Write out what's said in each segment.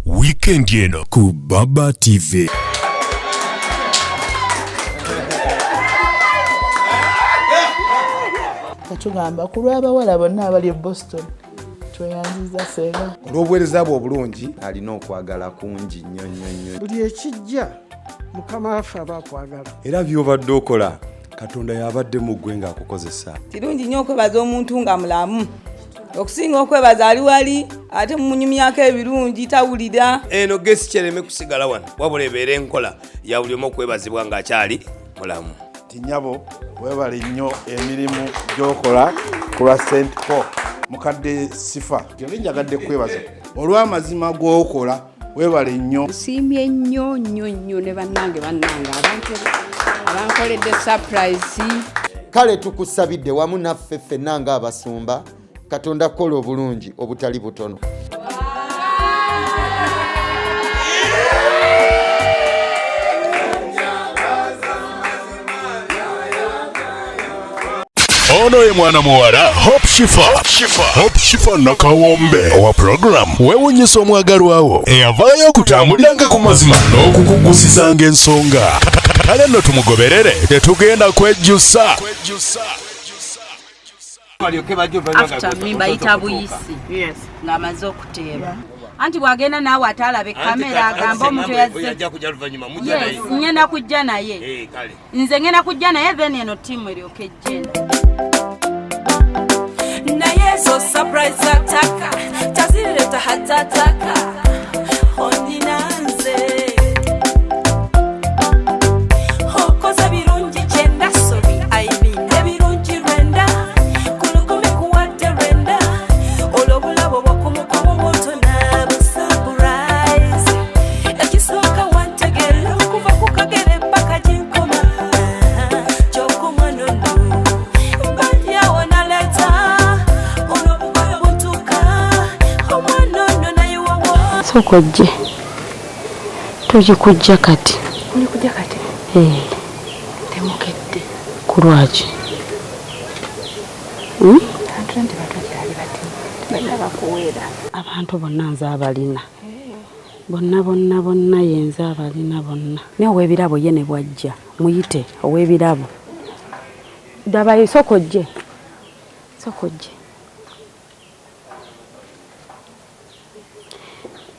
weekend eno ku Baba TV. Katugamba ku lw'abawala bonna abali e Boston tweyanziza senga olw'obuweereza bwe obulungi alina okwagala kungi nnyo. Buli ekijja mukama waffe aba akwagala. Era by'obadde okola Katonda yabadde mu ggwe ng'akukozesa. Kirungi nnyo okwebaza omuntu nga mulamu okusinga okwebaza ali wali ate mumunyumyako ebirungi tawulira. Eno gesi kyereme kusigala wano wabula ebeera enkola ya buli omu okwebazibwa ng'akyali mulamu. Tinyabo weebale nnyo emirimu gy'okola ku lwa St. Paul mukadde sifa gye njagadde kwebaza olw'amazima gw'okola weebale nnyo. Basiimye nnyo ne bannange abantu abankoledde surprise. Kale tukusabidde wamu naffe ffenna ng'abasumba Katonda kola obulungi obutali butono. Ono ye mwana muwala Hope Shifa Nakawombe owa program weewunyisa omwagalwa wo eyavaayo okutambuliranga ku mazima n'okukugusisanga ensonga. Kale nno tumugoberere tetugenda kwejjusa. After mimba yita buyisi ng'amaze okuteeba anti bwagenda naawe atalabe kamera agamba omuntu yazze ngenda kujja naye nze ngenda kujja naye then eno tiimu eryoka ejjenda naye zo surprise ataka tazireta hatataka ondinanze okoza birungi kyenda sobi aibinde birungi rwenda kulukumi kuwadde rwenda olw'obulabo bw'okumukomo bw'otona busurprise ekisooka wantegera okuva ku kagere paka ginkoma gyokumwanono mbalyawo naleta olw'obugoye butuuka omwanono nayiwawo sokojje tugikujja kati ulikujja kati temukedde kulwaki abantu bonna nze abalina bonna yenze abalina bonna naye ow'ebirabo ye ne bwajja muyite ow'ebirabo dabayo sokojje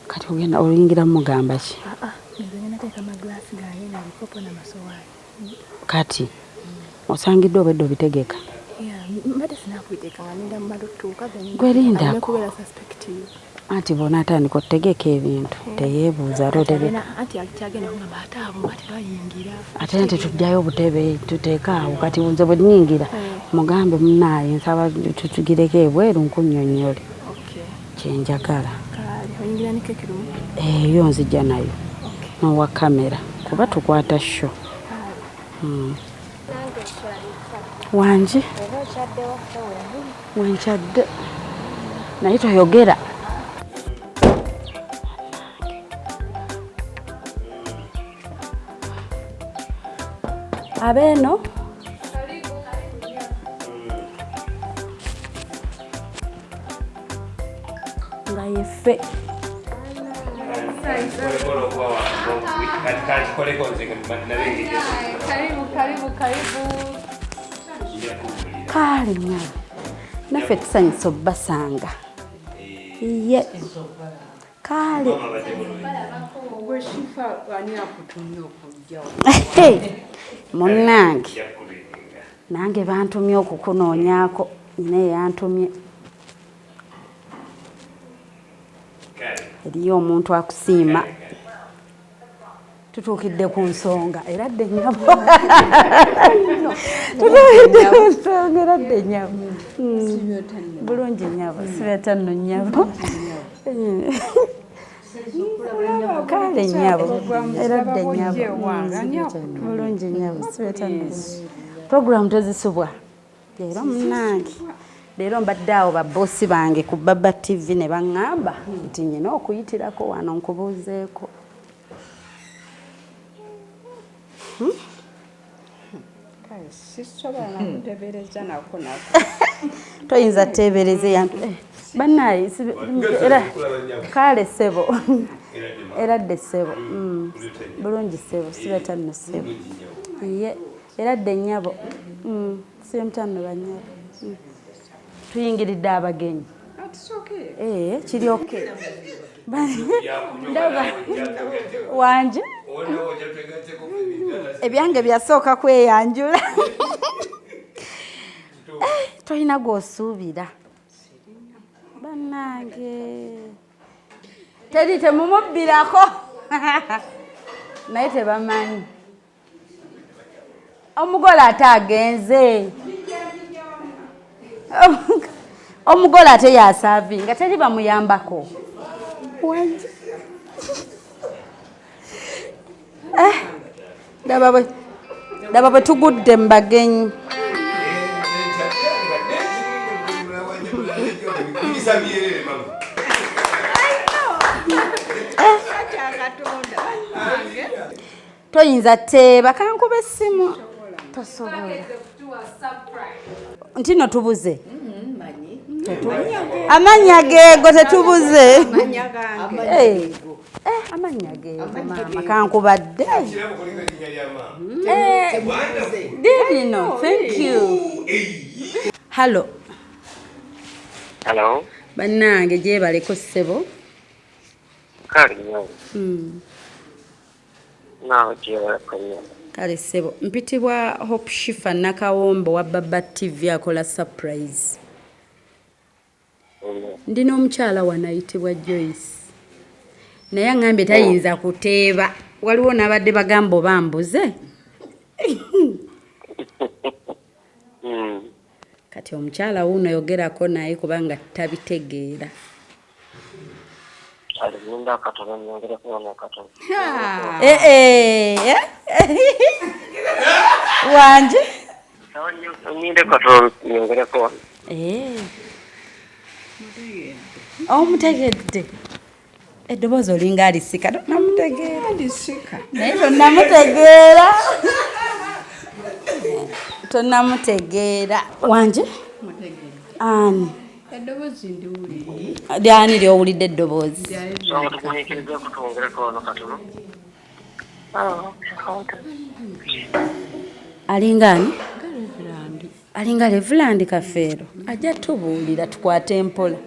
kati ogenda oluyingira mugamba ki kati osangiddwa obedde obitegeka gwerindako anti bona atandika otegeka ebintu teyeebuuza ate nti tujjayo obutebe tuteeke awo kati nze bwe nnyingira mugambe munaaye nsaba tutugireko ebweru nkunnyonnyole kyenjagala eyo nzijja nayo n'owa kamera kuba tukwata sho wangi wenkyadde naye toyogera abeeno nga yeffe kale nyama naffe tusanyusa obbasanga ye kale munnange nange bantumye okukunoonyaako naye yantumye eriyo omuntu akusiima tutuukidde ku nsonga era dde nyabo tutuukidde ku nsonga era dde nyabo bulungi nyabo sibeta nno nyabo kale nyabo era dde nyabo bulungi nyabo sibeta nno program tezisubwa leero munnange leero mbadde awo baboosi bange ku Baba TV ne baŋŋamba nti nyina okuyitirako wano nkubuuzeeko toyinza teebereze yantu bannaye era kale ssebo eradde ssebo bulungi ssebo sibeta nno ssebo ye eradde nnyabo sibeta nno bannyabo tuyingiridde abagenyi kiri oke ndaba wanje ebyange byasooka kweyanjula tolina gw'osuubira bannange teri temumubbirako naye tebamanyi omugole ate agenze omugole ate yasaavinga teri bamuyambako wanje daba bwe tugudde mu bagenyi toyinza teeba kankuba essimu tosobola nti no tubuze amannya geego tetubuze amannya geego maama kankubadde dino thank you hallo bannange gyebaleko ssebo kale ssebo mpitibwa Hope Shifa Nakawombo wa Baba TV akola surprise ndina omukyala wano ayitibwa Joyce naye aŋŋambye tayinza kuteeba waliwo n'abadde bagamba bambuze kati omukyala wuno yogerako naye kubanga tabitegeera wanje omutegedde eddoboozi olinga alisika tonnamutegeera naye tonnamutegeera tonnamutegeera wanje ani eddoboozi ndiwulire lyani lyowulidde eddoboozi alingani alinga Reverand Kafeero ajja tubuulira tukwate empola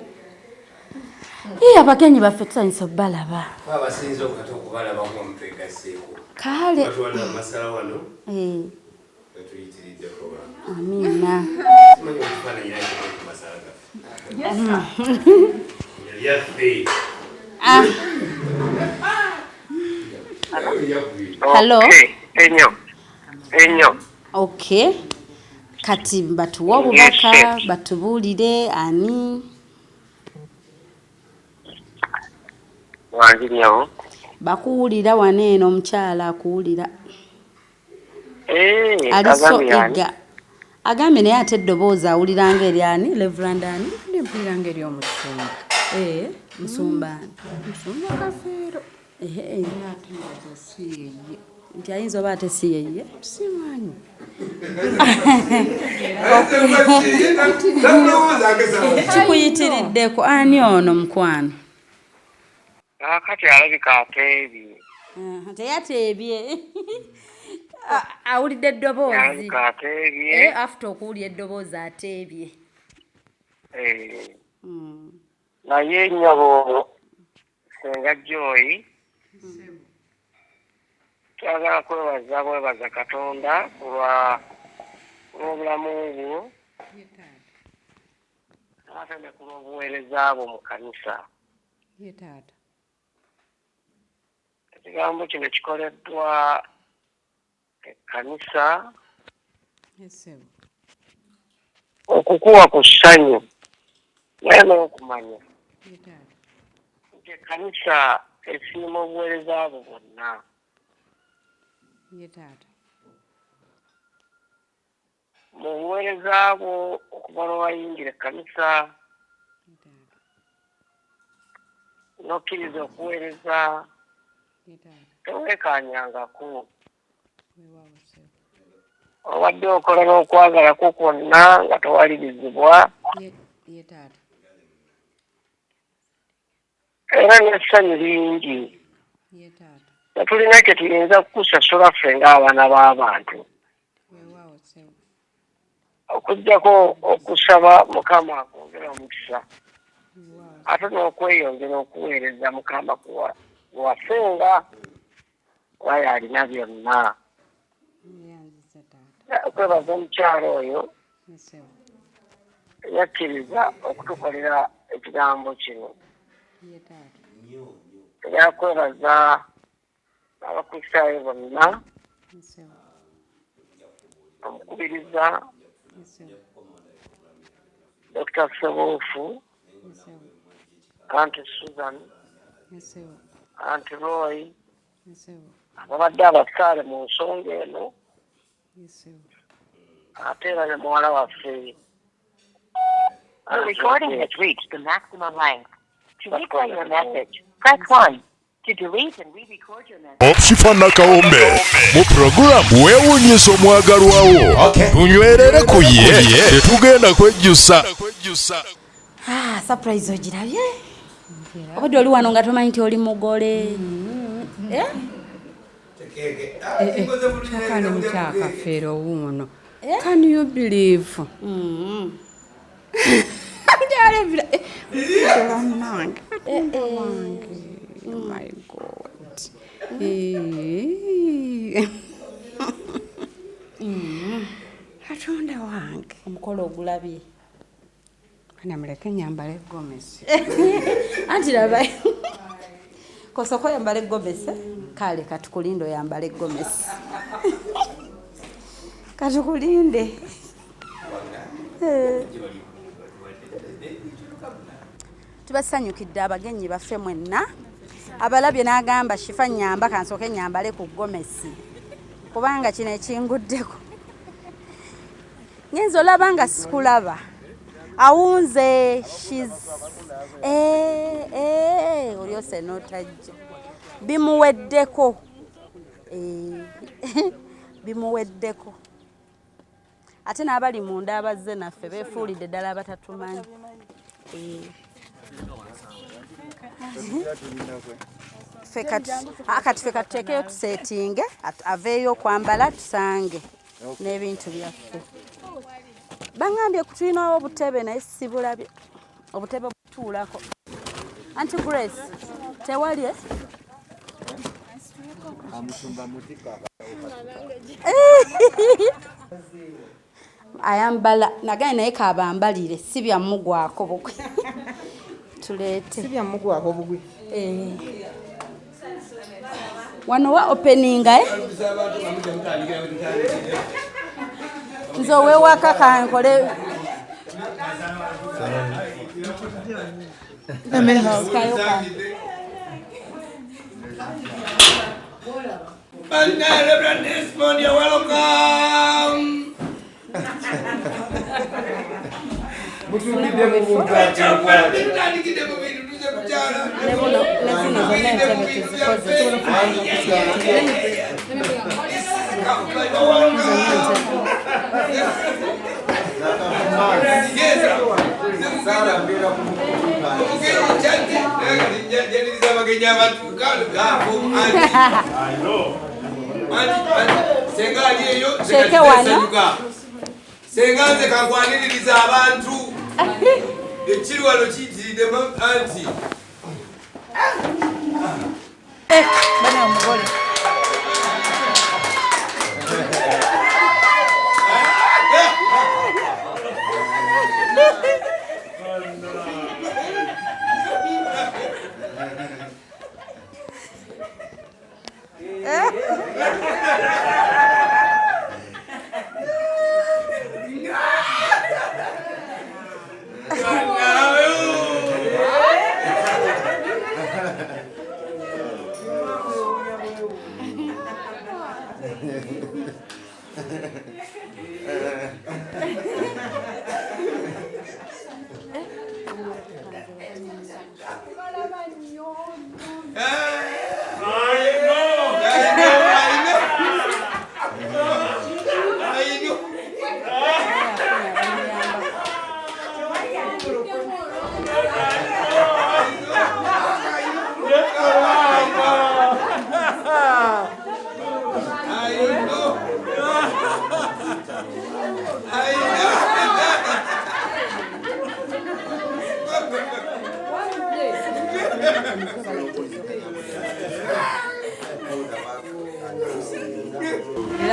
abagenyi baffe tusanyusa obbalaba abasinza okati okubalaba ng'omutwegasseeko kale amasala wano tuyitiriddeko amiina simanyi okufaananyi naye ku masala gaffe yaffe hallo enyo okay kati batuwa obubaka batubuulire ani wanjinyawo bakuwulira wano eno omukyala akuwulira aliso egga agambye naye ate eddoboozi awuliranga eryani Reverand ani mpuliranga ery'omusumba musumbani musumba Kafeero nti ayinza oba ate si yeye simanyi kikuyitiriddeko ani ono mukwano kati alabika ateebye teyateebye awulidde eddoboozi after okuwulya eddoboozi ateebye naye nnyabo senga Joy twagala kwebaza Katonda olw'obulamu bwo ate ne ku lw'obuweereza bwo mu kanisa ekigambo kino kikoleddwa ekkanisa okukuwa ku ssanyu naye n'okumanya nti ekkanisa esiima obuweereza bwo bwonna mu buweereza bwo okuva lwewayingira ekkanisa n'okkiriza okuweereza teweekanyangako obadde okola n'okwagalako kwonna nga towalirizibwa era n'essanyu lingi tetulina kye tuyinza kukusasula ffe ng'abaana b'abantu okuggyako okusaba Mukama akwongera omukisa ate n'okweyongera okuweereza Mukama kuwasenga waye alina byonna. Okwebaza omukyalo oyo yakkiriza okutukolera ekigambo kino. Yakwebaza abakristaayo bonna omukubiriza Dr. Sebuufu, Aunty Susan, Aunty Roy, ababadde abasaale mu nsonga eno ate era ne muwala waffe. The recording has reached the maximum length. To replay your message, press 1. To delete and re-record your message. Opshifa Nakawombe mu program weewuunyisa omwagalwawo tunywerere ku ye tetugenda kwejjusa. Surprise ogirabye obadde oli wano nga tomanyi nti oli mugole. Kyakale mukyakafeero wuuno. Can you believe? Oh my God. Katonda wange omukolo ogulabye namuleke nyambala eggomesi anti laba kosoko yambala eggomesi kale katukulinde oyambala eggomesi katukulinde. Tubasanyukidde abagenyi baffe mwenna abalabye n'agamba shifa nyamba kansooke nyambale ku ggomesi kubanga kino ekinguddeko ngenza olaba nga sikulaba awunze oli ose n'otajja bimuweddeko bimuweddeko ate n'abali munda abazze naffe beefuulidde ddala abatatumanyi. Kati ffe katuteekeyo tuseetinge aveeyo okwambala tusange n'ebintu byaffe. Bangambye tulinawo obutebe naye sibulabye obutebe butuulako. Anti Grace tewali ayambala nagaye naye kabambalire si byammugwako bugwe tuleete si byammugwako bugwe wano wa openinga nze owewaka kankole Reverend Desmond, you're welcome. Senga nze kakwaniririza abantu ekirwalo kiyitiriddemu anti bana omugole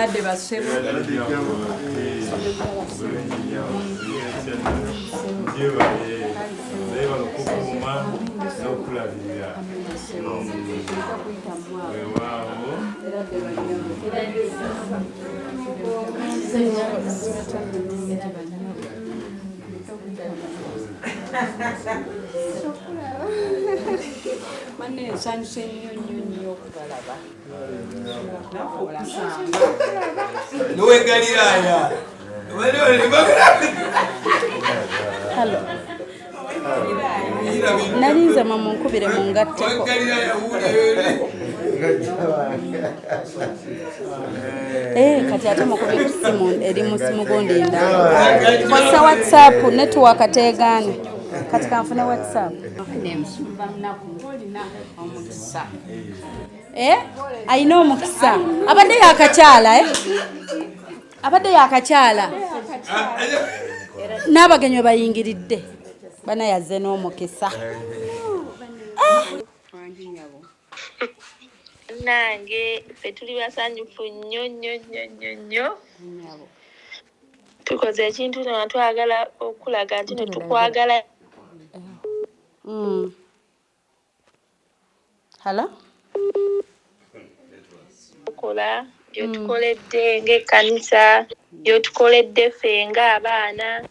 Baladde basebo. Manne nsanyuse nnyo okubalaba. Nowe Galilaya. Hello. Nalinze mama nkubire mu ngatteko. Kati ate mukubire ku simu eri mu simu gondinda. Kosa WhatsApp network ategaane. Kati kanfune WhatsApp. Ayina omukisa. Abadde yakakyala. N'abagenyi bayingiridde. Bana yazze n'omukisa. Nange ffe tuli basanyufu nnyo. Tukoze ekintu na twagala okulaga nti netukwagala. Hala? Okola byotukoledde ng'ekkanisa, byotukoledde ffe ng'abaana.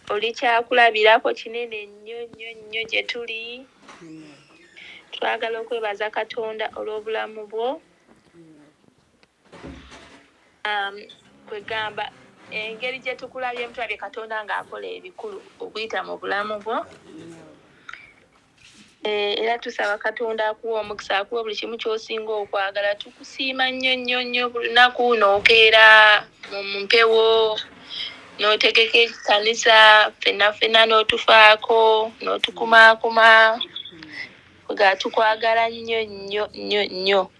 Oli kyakulabirako kinene nnyo gye tuli. Twagala okwebaza Katonda olw'obulamu bwo. Kwegamba engeri gye tukulabyemu tulabye Katonda ng'akola ebikulu okuyita mu bulamu bwo. Era tusaba Katonda akuwa omukisa, akuwa buli kimu ky'osinga okwagala. Tukusiima nnyo buli lunaku n'okeera mu mpewo n'otegeka ekkanisa ffenna n'otufaako n'otukumaakuma. Tukwagala nnyo.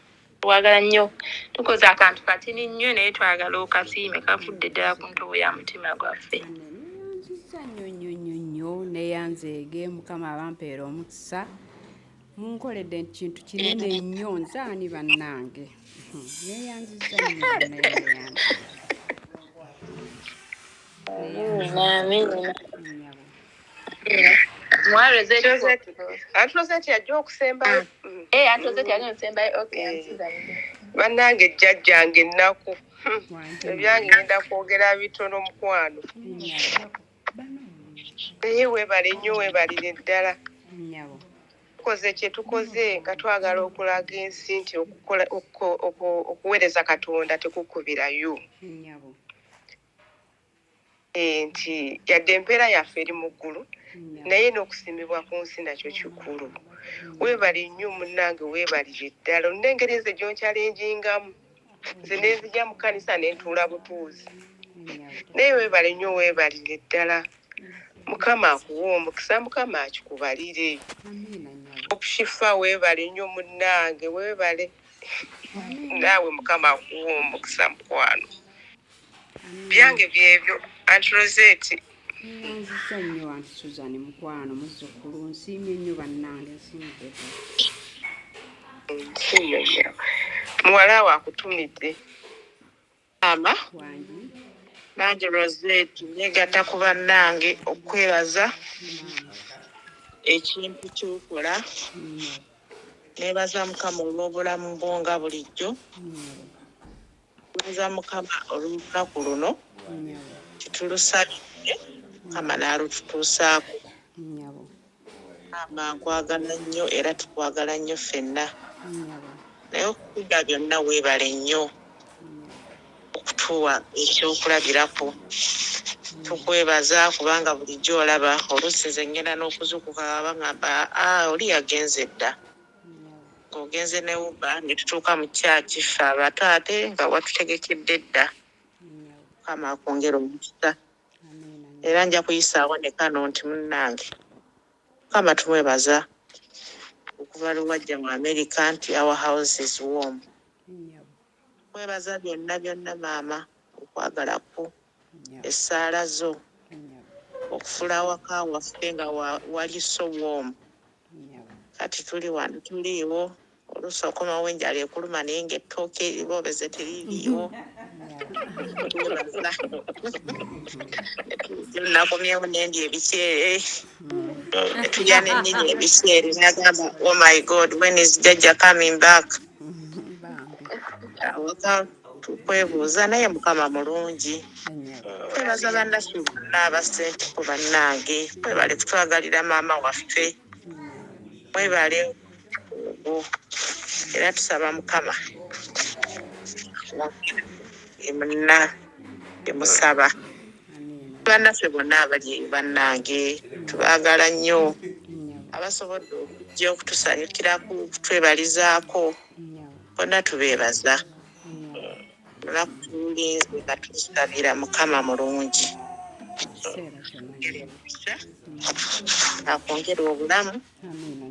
Twagala nnyo. Tukoze akantu katini nnyo naye twagala okasiime kafudde ddala ku ntobo ya mutima gwaffe. Nnyo neyanzeege Mukama abampeera omukisa. Munkoledde ekintu kinene nnyo nzaani bannange. Neyanziza nnyo. Amen. Antroseti ajja okusembayo. Antroseti ajja okusembayo. Okay. Bannange jjajjange Nakku. Ebyange ngenda kwogera bitono mukwano. Naye weebale nnyo weebalire ddala. Tukoze kye tukoze nga twagala okulaga ensi nti okuweereza Katonda tekukubirayo. Nti yadde empeera yaffe eri mu ggulu naye n'okusiimibwa ku nsi nakyo kikulu. Weebale nnyo munnange weebalire ddala. Olina engeri ezo gy'onkyalenjingamu. Nze ne nzija mu kkanisa ne ntuula butuuzi. Naye weebale nnyo weebalire ddala. Mukama akuwa omukisa, Mukama akikubalire. Okushifa weebale nnyo munnange weebale. Naawe Mukama akuwa omukisa mukwano. Byange byebyo Antroseti. Nyanziza nnyo Anti Suzan mukwano muzzukulu nsiimye nnyo bannange nsiimye. Muwala we akutumidde. Mama nange Rosette nyegatta ku bannange okwebaza ekintu ky'okola. Neebaza Mukama olw'obulamu bwo nga bulijjo. Neebaza Mukama olw'olunaku luno titulusabidde Mukama n'alututuusaako. Mama nkwagala nnyo era tukwagala nnyo ffenna. Naye okukuga byonna weebale nnyo okutuwa ekyokulabirako. Tukwebaza kubanga bulijjo olaba oluusi nze ngenda n'okuzukuka baŋŋamba oli yagenze dda. Ng'ogenze ne Uber ne tutuuka mu kyaki ffe abataate nga watutegekedde dda. Mukama akwongera omukisa. Era nja kuyisaawo ne kano nti munnange Mukama tumwebaza okuva lwajja mu America nti our house is warm. Mwebaza byonna maama okwagala kwo, essaala zo, okufuula awaka waffe nga wali so warm. Kati tuli wano tuliiwo oluusi okomawo enjala ekuluma naye ng'ettooke eribobeze teririiwo nakomyewo nendi ebikyere tulya nenniri ebikyere nagamba oh my god when is Jajja coming back awaka tukwebuuza naye mukama mulungi twebaza bannaffe bonna abasente ku bannange mwebale kutwagalira maama waffe mwebale era tusaba mukama emuna emusaba bannaffe bonna abali bannange tubaagala nnyo abasobodde okujja okutusanyukirako okutwebalizaako bonna tubeebaza olunaku tulinze nga tusabira mukama mulungi akwongera obulamu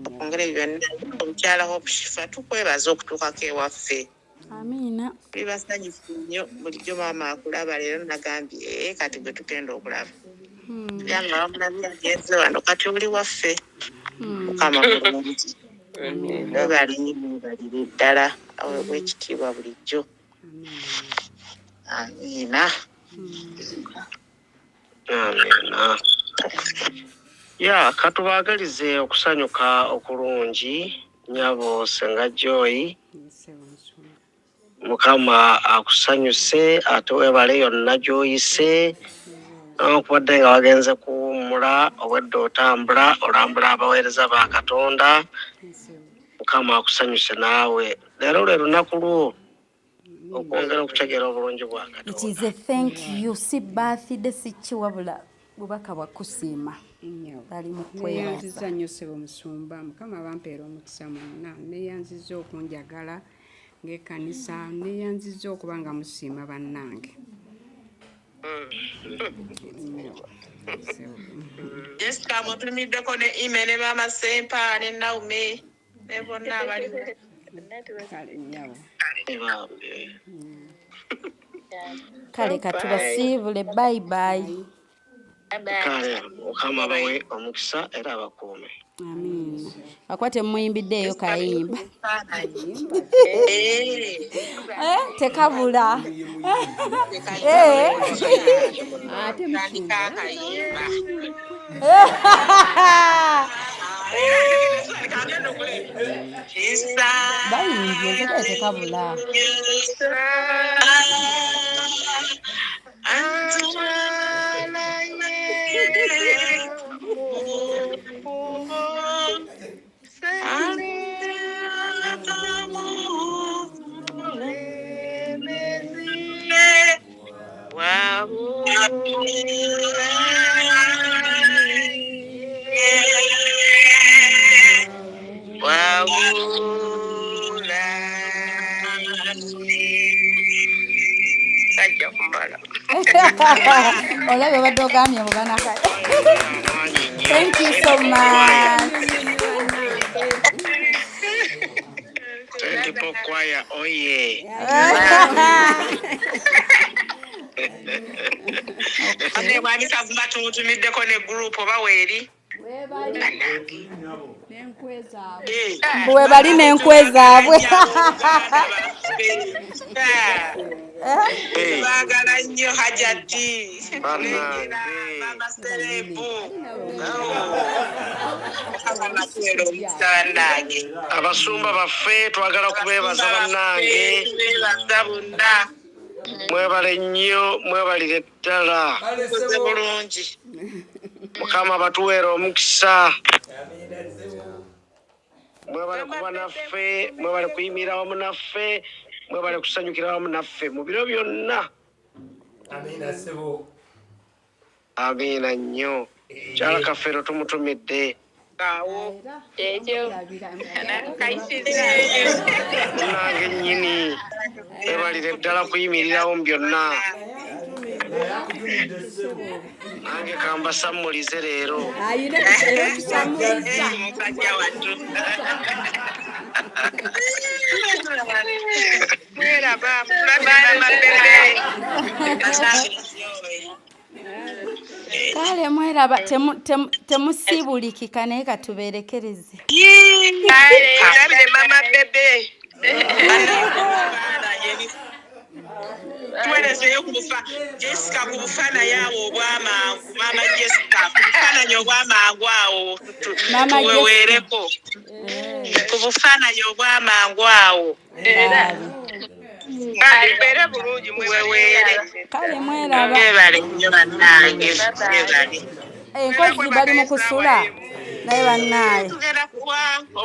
akwongera byonna omukyala Hope tukwebaza okutuukako ewaffe Amina. tuli basanyufu nnyo bulijjo maama akulaba leero nagambye kati gwe tugenda okulaba yanga bamulabira agenze wano kati oli waffe mukama mulungi webalire ddala aweebwa ekitiibwa bulijjo amiina Amina. Ya katubaagalize okusanyuka okulungi nyabo senga Joy mukama akusanyuse ate webale yonna Joyce okubadde nga wagenze kuwummula obwedde otambula olambula abaweereza ba Katonda mukama akusanyuse naawe leero lwe lunaku lwo okwongera okutegeera obulungi bwa Katonda. It is a thank you si birthday si kiwabula bubaka bwa kusiima bali mu neyanziza nnyo ssebo omusumba mukama bampeera omukisa mwonna neyanziza okunjagala ng'ekkanisa neyanziza okuba nga musiima bannange Jessica mutumiddeko ne email ne maama Sempa ne Naume ne bonna abaliwo kale nnyabo kale katubasiibule bye bye kale mukama bawe omukisa era abakuume. Amiina. Akwate muyimbiddeeyo kayimba. Tekabula. ate mukika kayimba bayimbye nze tekabula. Olabye obadde ogambye mu banaka. Thank you so much. People choir, oh yeah. ate mwami kavuma tumutumiddeko ne group oba weeri bwe bali n'enkwe zaabwe. baagala nnyo hajati mama serebu abasumba baffe twagala kubeebaza bannange bonna mwebale nnyo mwebalire ddala bulungi mukama batuweera omukisa mwebale kuba naffe mwebale kuyimirira wamu naffe mwebale kusanyukira wamu naffe mu biro byonna. Amiina nnyo kyala kaffeero tumutumidde munange nnyini ebalire ddala kuyimirirawo mu byonna nange kambasammulize leero Kale mweraba temusiibulikika naye katubeerekereze. Kale mama bebe obw'amangu awo tuweweereko ku bufaananyi obw'amangu awo mbeere bulungi mweweere mwebale nnyo bannange mwebale enkozi bali mu kusula naye bannaaye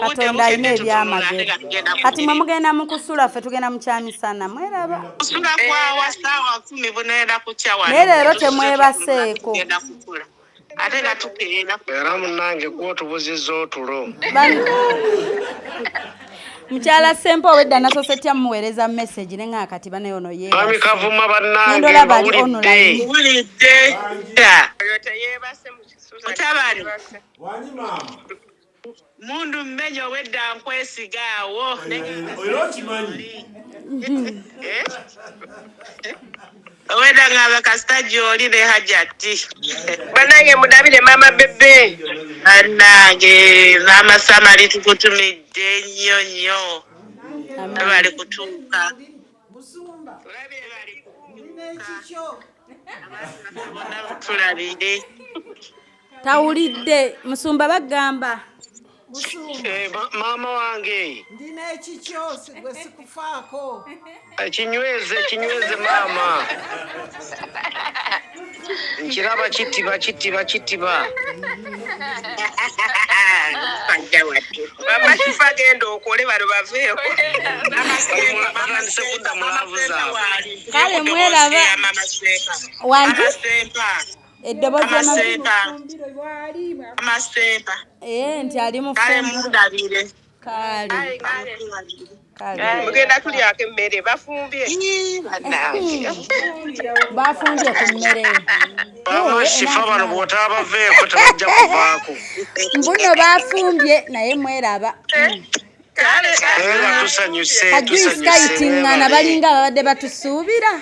Katonda alina ebyamagero kati mwe mugenda mu kusula ffe tugenda mu kyamisana mweraba kusula kwawa saawa 10 buneera kukya wano naye leero temwebaseeko ate nga tukeera era munnange gw'otubuzizza otulo Mukyaala Sempo owedda nasoose tya muweereza message ne nga kati bane ono Mami Kavuma bannange bawulidde mutabani mundu mmenyo owedda nkwesigaawo era okimanyi owedda ng'aba kasita gy'oli ne hajati bannange mudabire mama bebe bannange maama Samali tukutumidde nnyo nnyo bali kutuuka tulabire tawulidde musumba bagamba maama wange ndina ekikyo gwe sikufaako kinyweze maama nkiraba kitiba mama kifa genda okole bano baveeko batandise kudda mulavu zaabwe kale mweraba eddoboozi amasempa nti ali mu kale mundabire mugenda tulyako emmere bafumbye bafumbye ku mmere shifa bano bw'otaabaveeko tebajja kuvaako mbuno bafumbye naye mweraba kajuisi kayitingana balinga ababadde batusuubira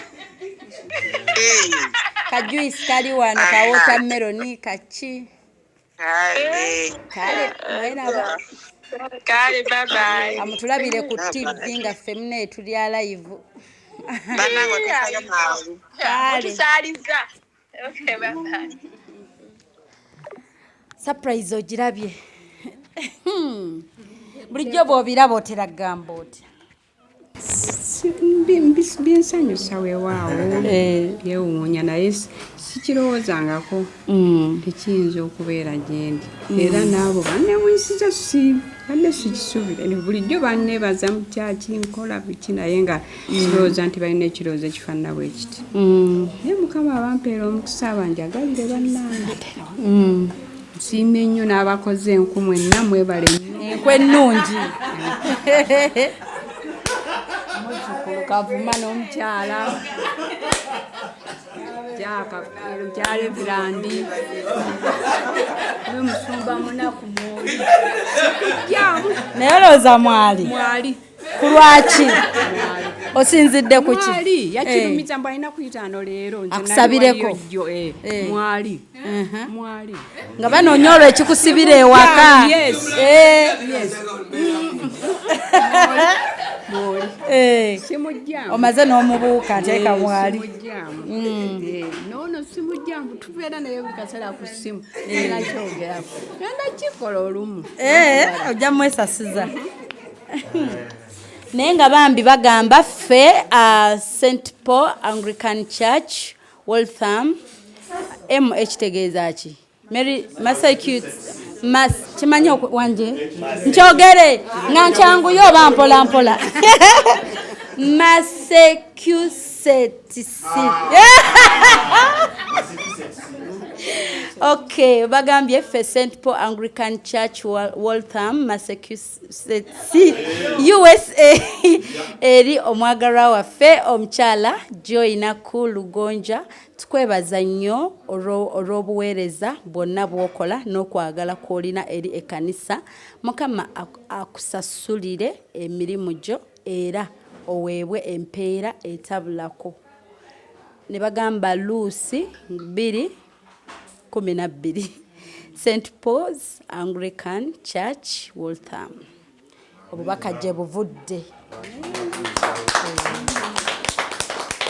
kajuisi kali wano ka watermelon kaki kale mweraba kale babayi amutulabire ku TV nga ffemuna etulya live surprise ogirabye bulijjo bw'obiraba otera gamba otya byensanyusa weewaawo byewuunya naye sikirowoozangako tekiyinza okubeera gyendi era naabo banneewunsiza badde sikisuubira bulijjo banneebaza mu kyaki nkola biki naye nga kirowooza nti balina ekirowoozo ekifaanana bwe kiti naye mukama abampeera omukisa abanjagalire bannange nsiimye nnyo n'abakoze enku mwenna mwebale nnyo enku ennungi Kavuma n'omukyala kyala ebirandi n'omusumba munaku mwoli naye olowooza mwali ku lwaki osinzidde ku ki yakirumiza mbu alina kuyitaano leero akusabireko mwali nga banoonya olwo ekikusibira ewaka omaze n'omubuuka nteeka mwali nono simujjangu tubeera naye buli kaseera ku ssimu nakyogerako genda kikola olumu ojja mwesasiza naye nga bambi bagamba ffe St Paul Anglican Church Waltham kitegeeza ki Massachusetts kimanyi wanje nkyogere nga nkyanguyo oba mpolampola Massachusetts okay bagambye ffe St Paul Anglican Church Waltham Massachusetts USA eri omwagalwa waffe omukyala Joy Nakku Lugonja tukwebaza nnyo olw'obuweereza bwonna bw'okola n'okwagala kw'olina eri ekkanisa mukama akusasulire emirimu gyo era oweebwe empeera etabulako ne bagamba Luusi 2:12 St Paul's Anglican Church Waltham obubaka gye buvudde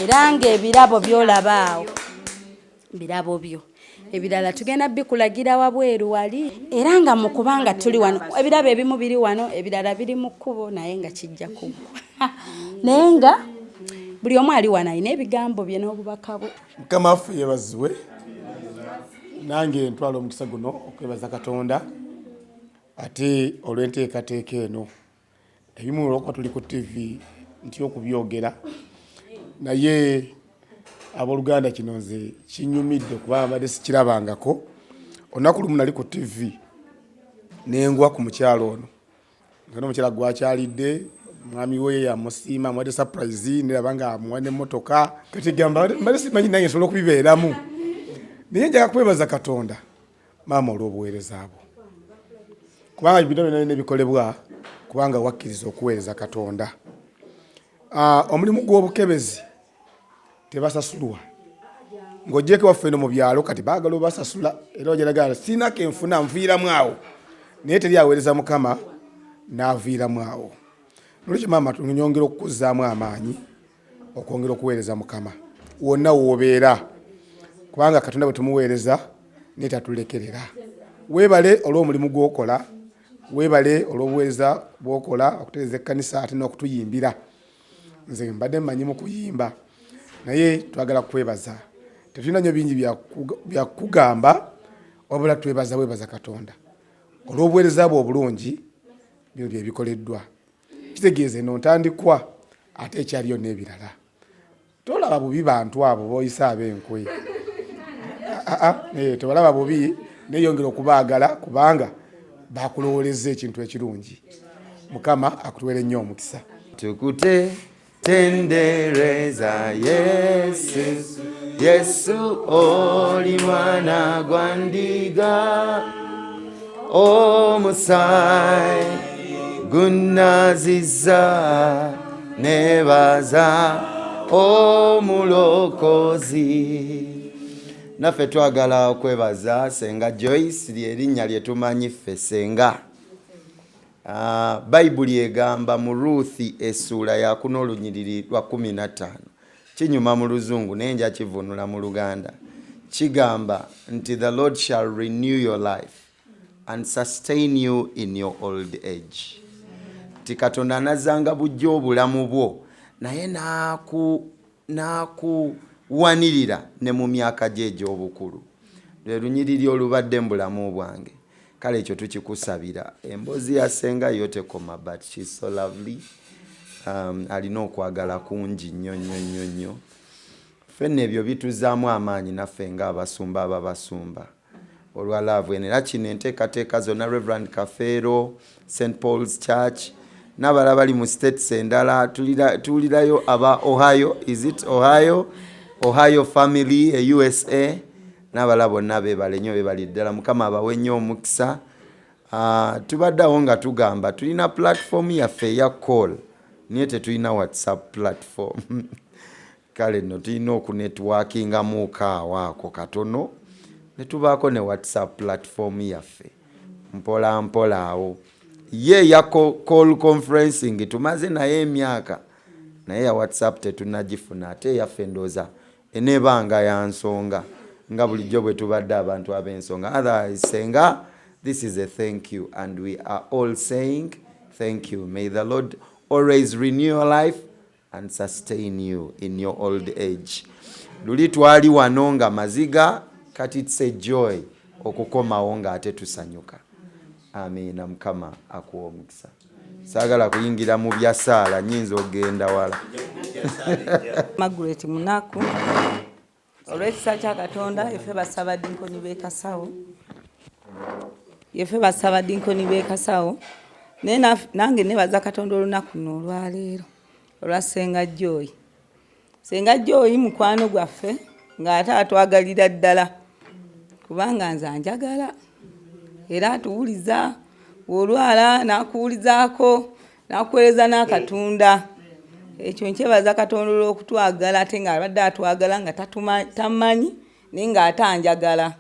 era ng'ebirabo by'olaba awo birabo byo ebirala tugenda bikulagira wabweru wali era nga mu kubanga tuli wano ebirabo ebimu biri wano ebirala biri mu kkubo naye nga kijja kuggwa naye nga buli omu ali wano alina ebigambo bye n'obubaka bwe. Mukama waffe yeebazibwe. Nange ntwala omukisa guno okwebaza Katonda ate olw'enteekateeka eno ebimu olwokuba tuli ku TV nti okubyogera naye abooluganda kino nze kinyumidde kuba mbadde sikirabangako. Olunaku lumu nali ku TV nengwa ku mukyalo ono nga n'omukyala gwakyalidde mwami we yamusiima amuwadde surprise neraba nga amuwadde emmotoka kati gamba mbadde simanyi nange nsobola okubibeeramu naye njaga kwebaza Katonda maama olw'obuweereza bwo kubanga bino byonna nebikolebwa kubanga wakkiriza okuweereza Katonda. Omulimu gw'obukebezi tebasasulwa ng'ogyeko waffe eno mu byalo kati baagala obasasula era ogeragala siinako enfuna nviiramu awo naye teri aweereza Mukama n'aviiramu awo. Nolwekyo maama tunyongera okukuzzaamu amaanyi okwongera okuweereza Mukama wonna w'obeera kubanga Katonda bwe tumuweereza naye tatulekerera. Weebale olw'omulimu gw'okola, weebale olw'obuweereza bw'okola okutereeza ekkanisa ate n'okutuyimbira. Nze mbadde mmanyi mu kuyimba naye twagala kwebaza. Tetulina nnyo bingi bya kugamba wabula weebaza Katonda olw'obuweereza bwe obulungi bino bye bikoleddwa. Kitegeeze eno ntandikwa ate ekyaliyo n'ebirala. Tolaba bubi bantu abo boyisa ab'enkwe. Tebalaba bubi neyongera okubaagala kubanga bakulowooleza ekintu ekirungi. Mukama akutuwere nnyo omukisa. Tukutendereza Yesu, Yesu oli mwana gwa ndiga omusaayi gunaziza nebaza omulokozi. Naffe twagala okwebaza Senga Joyce lyerinnya lye tumanyi ffe Senga. Bayibuli egamba mu Ruthi essuula ya 4:15 kinyuma mu Luzungu naye nja kivunula mu Luganda. Kigamba nti the Lord shall renew your life and sustain you in your old age. Ti Katonda anazzanga bujja obulamu bwo naye naakuwanirira ne mu myaka gye egy'obukulu. Lwe lunyiriri olubadde mu bulamu bwange. Kale ekyo tukikusabira. Emboozi ya Senga yo tekoma but she's so lovely. Alina okwagala kungi nnyo. Ffenna ebyo bituzaamu amaanyi naffe nga abasumba ababasumba olwa laavu eno. Era kino enteekateeka zonna Reverend Kafeero, St. Paul's Church n'abalala bali mu states endala tuwulirayo aba Ohio, is it Ohio family USA n'abalala bonna beebale nnyo beebali ddala. Mukama abawe nnyo omukisa. Tubaddeawo nga tugamba tulina platform yaffe eya call naye tetulina WhatsApp platform. Kale nno tulina okunetworkingamuuko awaako katono ne tubaako ne WhatsApp platform yaffe mpola awo. Ye ya call conferencing tumaze naye emyaka naye ya WhatsApp tetunagifuna ate yaffe ndooza eneebanga ya nsonga nga bulijjo bwe tubadde abantu ab'ensonga. Otherwise Senga, this is a thank you and we are all saying thank you. May the Lord always renew your life and sustain you in your old age. Luli twali wano nga maziga kati it's a joy okukomawo nga ate tusanyuka. Amina. Mukama akuwa omukisa. Saagala kuyingira mu bya saala nyinza ogenda wala. Margaret Nakku olw'ekisa kya Katonda effe basaba dinkoni b'ekasawo naye nange nebaza Katonda olunaku luno olwaleero olwa Senga Joy. Senga Joy mukwano gwaffe ng'ate atwagalira ddala kubanga nze anjagala era atuwuliza olwala n'akuwulizaako n'akuweereza n'Akatonda. Ekyo nkyebaza Katonda olw'okutwagala ate ng'abadde atwagala nga tamanyi naye ng'ate anjagala.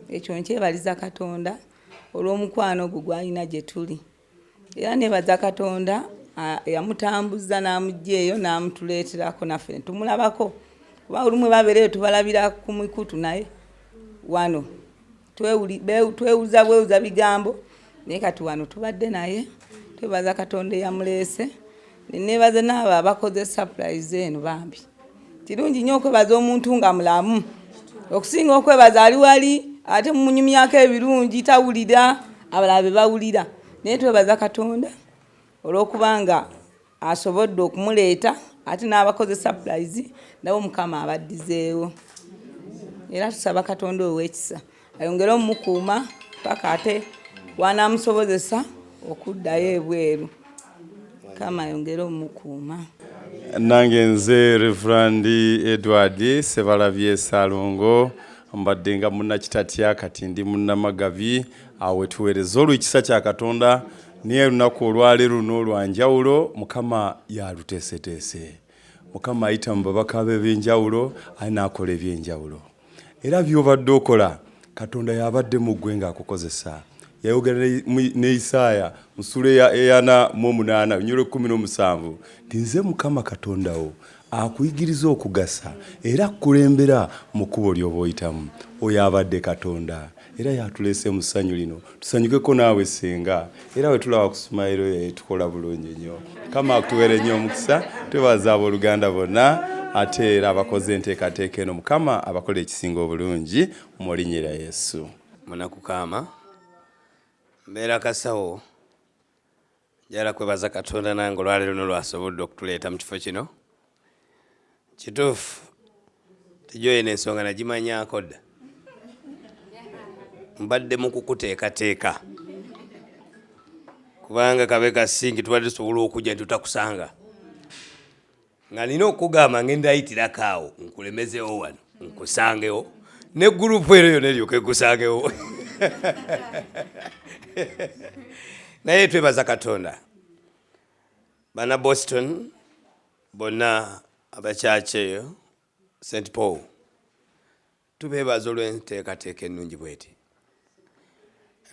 Ekyo nkyebaliza Katonda olw'omukwano ogwo gwalina gye tuli. Era nebaza Katonda yamutambuza n'amugya eyo n'amutuleeterako naffe tumulabako. Kuba olumu babeereyo tubalabira ku mikutu naye wano twewuza bigambo naye kati wano tubadde naye twebaza Katonda eyamuleese nenebaza n'abo abakoze surprise eno bambi kirungi nnyo okwebaza omuntu nga mulamu okusinga okwebaza ali wali ate mumunyumyako ebirungi tawulira abalala be bawulira naye twebaza Katonda olw'okubanga asobodde okumuleeta ate n'abakoze surprise nabo Mukama abaddizeewo era tusaba Katonda ow'ekisa ayongere omukuuma paka ate wanaamusobozesa okuddayo ebweru Mukama ayongere omukuuma. Nange nze Reverend Edward Sebalabye Salongo mbadde nga munnakitatya kati ndi munnamagabi awe tuweereza olw'ekisa kya Katonda niye lunaku olwaleero luno olwanjawulo Mukama yaluteeseteese. Mukama ayita mu babaka be b'enjawulo anaakola ebyenjawulo era by'obadde okola Katonda yabadde mu ggwe ng'akukozesa. Yayogera ne Isaaya mu ssula eya 48 Nnyolo 17 nti nze Mukama Katonda wo akuyigiriza okugasa era kulembera mu kkubo ly'oba oyitamu. Oyo abadde Katonda era yatuleese mu ssanyu lino tusanyukeko naawe senga era we tulaba ku Sumailo tukola bulungi nnyo. Mukama akutuwere nnyo omukisa twebaza abooluganda bonna ate era abakoze enteekateeka eno Mukama abakola ekisinga obulungi mu linnya lya Yesu. Munakukama mbeera kasawo njala kwebaza Katonda nange olwaleero luno lwasobodde okutuleeta mu kifo kino. Kituufu tijoye n'ensonga nagimanyaako dda mbadde mu kukuteekateeka kubanga kabe kasingi tubadde tusobola okujja ne tutakusanga nga nina okugamba ngenda ayitirako awo nkulemezeewo wano nkusangewo ne gurupu ero yonna eryoke ekusangewo. Naye twebaza Katonda bana Boston bonna abakyaki eyo St. Paul tubeebaza olw'enteekateeka ennungi bweti.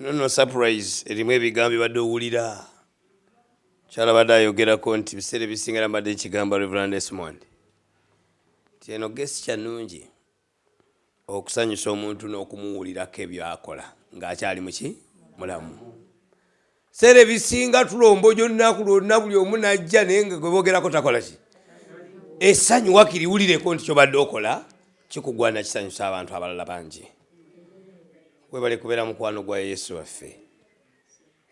No surprise erimu ebigambo bibadde owulira kyala badde ayogerako nti biseera ebisingira mbadde nkigamba Reverend Esmond nti eno gesture nnungi okusanyusa omuntu n'okumuwulirako ebyo akola ng'akyali muki mulamu. Seera ebisinga tulombojo nnaku lwonna buli omu najja naye nga gwe boogerako takola ki essanyu wakiriwulireko nti kyobadde okola kikugwana kisanyusa abantu abalala bangi. Webale kubeera mukwano gwa Yesu waffe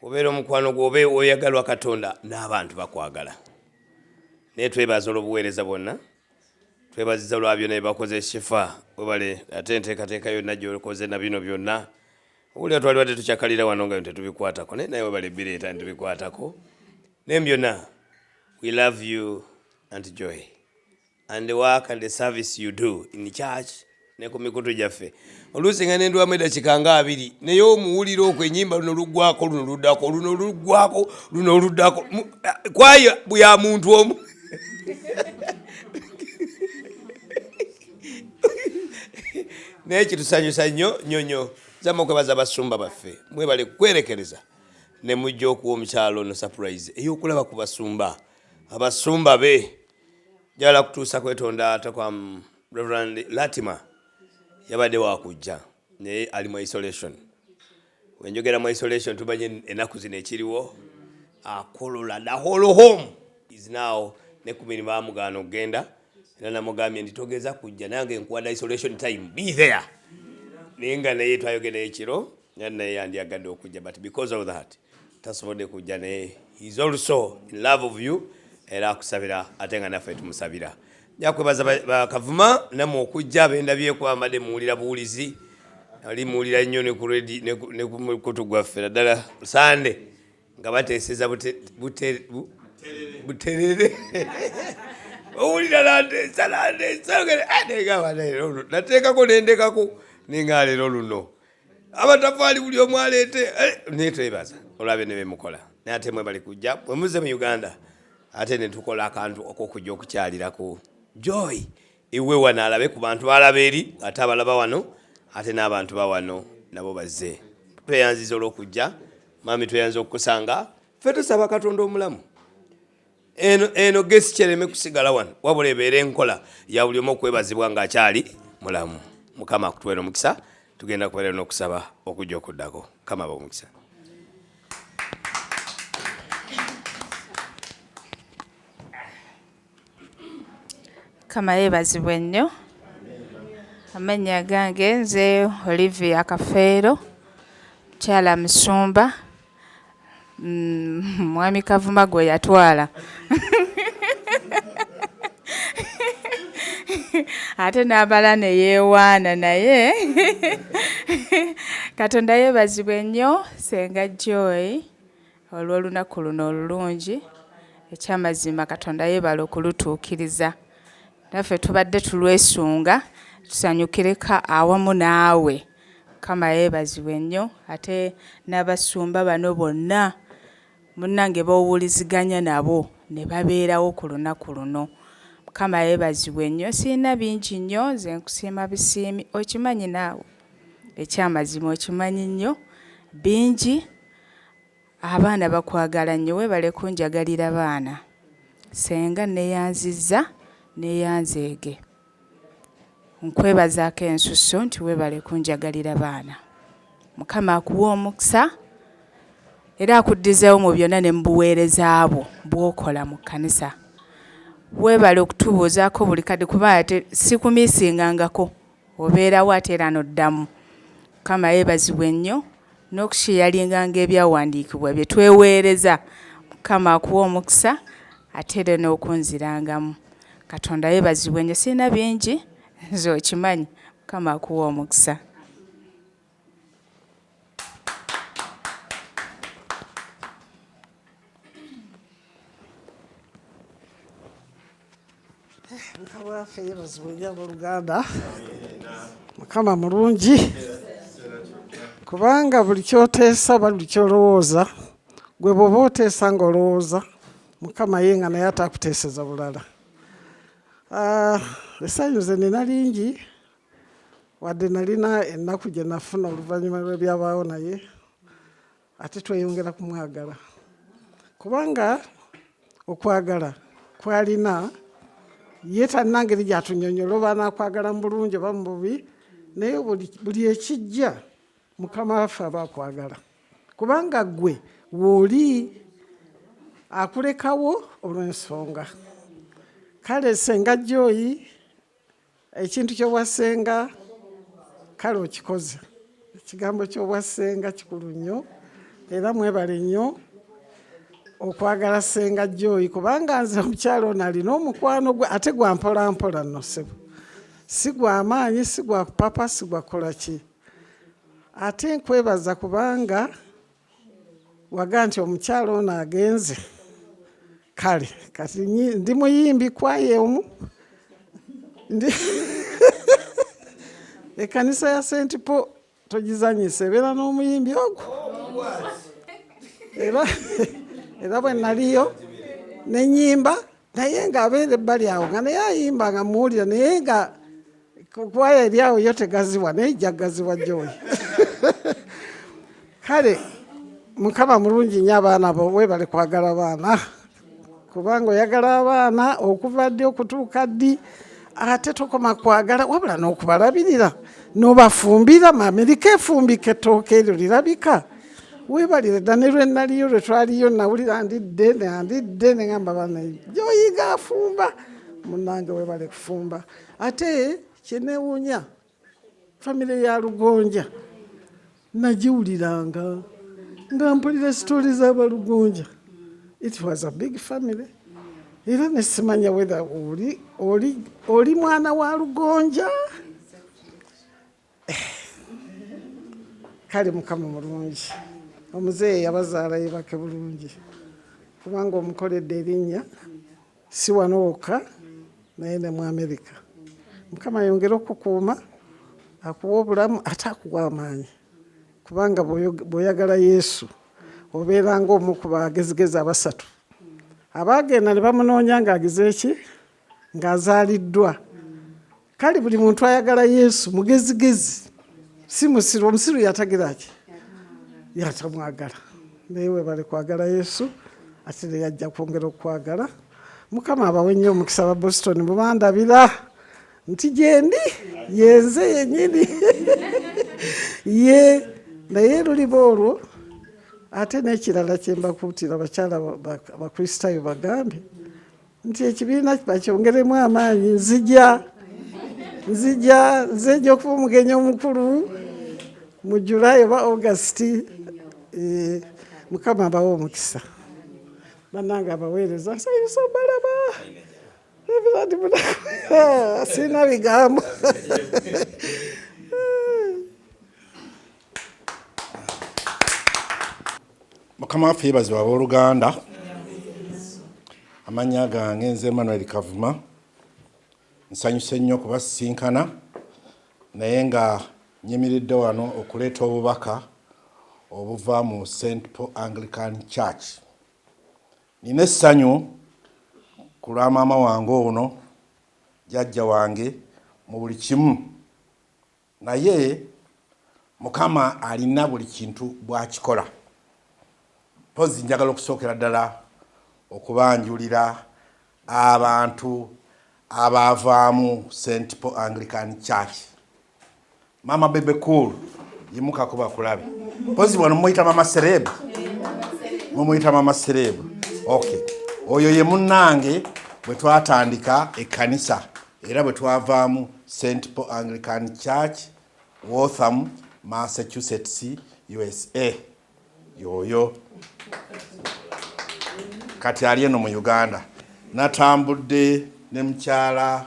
obeera omukwano gwobe oyagalwa Katonda n'abantu bakwagala. Naye twebaza olw'obuweereza bwonna twebaziza lwa byonna ebakoze shifa webale ate enteekateeka yonna gy'okoze na bino byonna owulira twali badde tukyakalira wano nga tetubikwatako naye webale bireeta nitubikwatako naye byonna we love you and Joy and the work and the service you do in the church ne ku mikutu gyaffe. Oluusi nga nendwamu eddakiika nga 2 naye omuwulira okwo ennyimba luno luggwako luno luddako luno luggwako luno luddako kwaya bya muntu omu. Naye kitusanyusa nnyo nnyo zama okwebaza abasumba baffe mwebale kwerekereza ne mujja okuwa omukyalo no surprise ey'okulaba ku basumba abasumba be jala kutuusa kwetonda ate kwa Reverend Latima yabadde wakujja naye ali mu isolation. Wenjogera mu isolation tubanye ennaku zino ekiriwo akolola the whole home is now ne ku mirimu bamugaana okugenda era namugambye nti togeza kujja nange nkuwadde isolation time be there naye nga naye twayogera ekiro naye yandiyagadde okujja but because of that tasobodde kujja naye he is also in love of you era akusabira ate nga naffe tumusabira. Jakwebaza bakavuma namwe okujja bendabyeko amadde muwulira buwulizi ali muwulira nnyo ne ku ready ne ku mukutu gwaffe naddala Sande nga bateeseza buterere owulira landeesa nateekako nendekako ninga leero luno abatafaali buli omu aleete naye twebaza olwabyo ne bemukola naye ate mwe bali kujja bwe muze mu Uganda ate ne tukola akantu ok'okujja okukyalirako Joy ewe wano alabe ku bantu balaba eri ate abalaba wano ate n'abantu bawano nabo bazze. Tweyanziza olw'okujja mami tweyanza okukusanga ffe tusaba Katonda omulamu eno gesi kyereme kusigala wano wabula ebeera enkola ya buli omu okwebazibwa ng'akyali mulamu. Mukama akutuweera omukisa tugenda kubeera n'okusaba okujja okuddako. Kama ab'omukisa. Kama yeebazibwe nnyo. Amannya gange nze Olivia Kafeero, Mukyaala Musumba, Mwami Kavuma gwe yatwala. Ate n'abala ne yeewaana naye. Katonda yeebazibwe nnyo, Senga Joy, olw'olunaku luno olulungi. Ekyamazima Katonda yeebala okulutuukiriza. Naffe tubadde tulwesunga, tusanyukireka awamu naawe. Kama yeebazibwe nnyo, ate n'abasumba bano bonna munnange bawuliziganya nabo ne babeerawo ku lunaku luno. Kama yeebazibwe nnyo, sirina bingi nnyo, nze nkusiima bisiimi. Okimanyi naawe ekyamazima okimanyi nnyo, bingi. Abaana bakwagala nnyo, weebale kunjagalira baana. Senga neeyanzizza neeyanzeege. Nkwebazaako ensusso nti weebale kunjagalira baana. Mukama akuwa omukisa era akuddizeewo mu byonna ne mu buweereza bwo bw'okola mu kkanisa. Weebale okutubuuzaako buli kadde kuba ate sikumiisingangako, obeerawo ate era n'oddamu. Mukama yeebazibwe nnyo n'okushiyaringanga ebyawandiikibwa bye tweweereza. Mukama akuwa omukisa ate era n'okunzirangamu. Katonda yeebazibwe nnyo, sirina bingi, nze okimanyi. Mukama akuwa omukisa. Nkabwaffe yeebazibwe nnyo abooluganda. Mukama mulungi. Kubanga buli kyoteesa buli kyolowooza, gwe bw'oba oteesa ng'olowooza, Mukama ye nga naye ataakuteeseza bulala. Esanyu ze nina lingi, wadde nalina ennaku gye nafuna oluvannyuma lw'ebyabaawo naye, ate tweyongera kumwagala. Kubanga okwagala kwalina, ye talina ngeri gy'atunnyonnyola oba anaakwagala mu bulungi oba mu bubi, naye buli ekijja Mukama waffe aba akwagala. Kubanga ggwe w'oli akulekawo olw'ensonga. Kale Senga Joy, ekintu ky'obwasenga kale okikoze. Ekigambo ky'obwasenga kikulu nnyo era mwebale nnyo okwagala Senga Joy, kubanga nze omukyala ono alina omukwano gwe ate gwa mpola mpola nno ssebo. Si gwa maanyi, si gwa papa, si gwa kola ki. Ate nkwebaza kubanga waga nti omukyala ono agenze. Kale kati ndi muyimbi kwaye omu ekkanisa ya St. Paul togizanyisa ebeera n'omuyimbi ogwo. Era bwe naliyo nenyimba naye ng'abeera ebbali awo nga naye ayimba nga muwulira naye nga kwaye eri awo yo tegaziwa naye jagaziwa Joy. Kale Mukama mulungi nnyo abaana bo, weebale kwagala baana. Kubanga oyagala abaana okuva ddi okutuuka ddi, ate tokoma kwagala wabula n'okubalabirira n'obafumbira. Amerika efumbika ettooke eryo lirabika. Weebalire dda ne lwe naliyo lwe twaliyo nawulira ndidde ne ngamba baana Joy afumba. Munnange weebale kufumba. Ate kyeneewuunya famire ya Lugonja nagiwuliranga nga mpulira sitooli z'Abalugonja. It was a big family. Era ne simanya whether oli mwana wa Lugonja. Kale Mukama mulungi. Omuzeeyi yabazaala yebake bulungi. Kubanga omukoledde erinnya si wano wokka naye ne mu Amerika. Mukama yongera okukuuma, akuwa obulamu ate akuwa amaanyi. Kubanga bw'oyagala Yesu obeera ng'omu ku bagezigezi abasatu abaagenda ne bamunoonya ng'ageze ki ng'azaaliddwa. Kale buli muntu ayagala Yesu mugezigezi, si musiru. Omusiru yatagira ki? Yatamwagala. Naye weebale kwagala Yesu ate ne yajja kwongera okwagala. Mukama abawe nnyo omukisa ba Boston mubandabira nti gyendi yenze yennyini. ye naye luliba olwo ate n'ekirala kye mbakuutira abakyala abakristaayo bagambe nti ekibiina bakyongeremu amaanyi. nzija okuba omugenyi omukulu mu July oba August. Mukama abawe omukisa. Bannange abaweereza nsanyusa balaba ebiradi sina bigambo. Mukama waffe yeebazibwa abooluganda. Amannya gange nze Emmanuel Kavuma. Nsanyuse nnyo okubasisinkana naye nga nyimiridde wano okuleeta obubaka obuva mu St. Paul Anglican Church. Nina essanyu ku lwa maama wange ono jjajja wange mu buli kimu, naye Mukama alina buli kintu bw'akikola. Pozi njagala okusookera ddala okubanjulira abantu abavaamu St. Paul Anglican Church. Mama Bebe Cool yimukako bakulabe. Pozi wano muyita mama Serebu. Mumuyita mama Serebu. Okay. Oyo ye munnange bwe twatandika ekkanisa era bwe twavaamu St. Paul Anglican Church, Waltham, Massachusetts, USA. Yoyo. Kati ali eno mu Uganda. Natambudde ne Mukyaala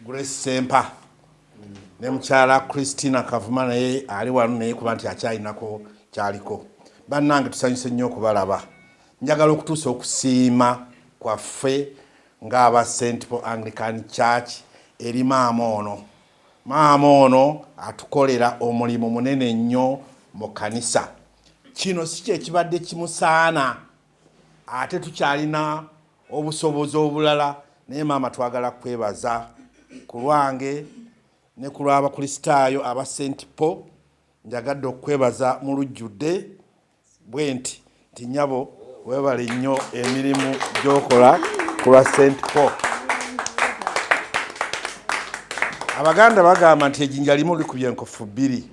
Grace Sempa. Ne Mukyaala Christina Kavuma naye ali wano naye kuba nti akyalinako kyaliko. Bannange tusanyuse nnyo okubalaba. Njagala okutuusa okusiima kwaffe ng'aba St. Paul Anglican Church eri maama ono. Maama ono atukolera omulimu munene nnyo mu kanisa. Kino si kye kibadde kimusaana ate tukyalina obusobozi obulala naye maama twagala kwebaza ku lwange ne ku lw'abakristaayo aba St. Paul. Njagadde okwebaza mu lujjudde bwe nti nnyabo weebale nnyo emirimu gy'okola ku lwa St. Paul. Abaganda bagamba nti ejjinja limu likubye enkofu bbiri.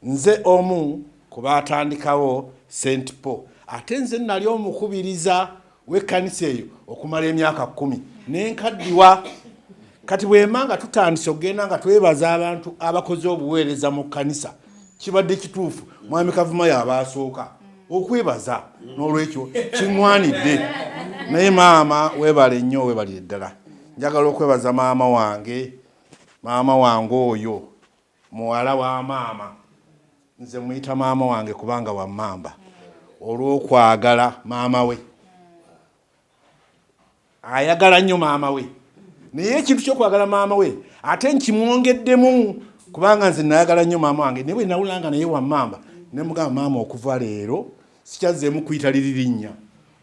Nze omu ku baatandikawo St. Paul. Ate nze nali omukubiriza w'ekkanisa eyo okumala emyaka 10 n'enkaddiwa. Kati bwema nga tutandise okugenda nga twebaza abantu abakoze obuweereza mu kkanisa kibadde kituufu mwami Kavuma y'abaasooka okwebaza n'olwekyo kiŋŋwanidde. Naye maama weebale nnyo weebalire ddala. Njagala okwebaza maama wange oyo muwala wa maama. Nze muyita maama wange kubanga wammamba olw'okwagala maama we. Ayagala nnyo maama we naye ekintu ky'okwagala maama we ate nkimwongeddemu kubanga nze nayagala nnyo maama wange naye bwe nawulanga naye wammamba ne mugamba maama okuva leero sikyazzeemu kuyita liri linnya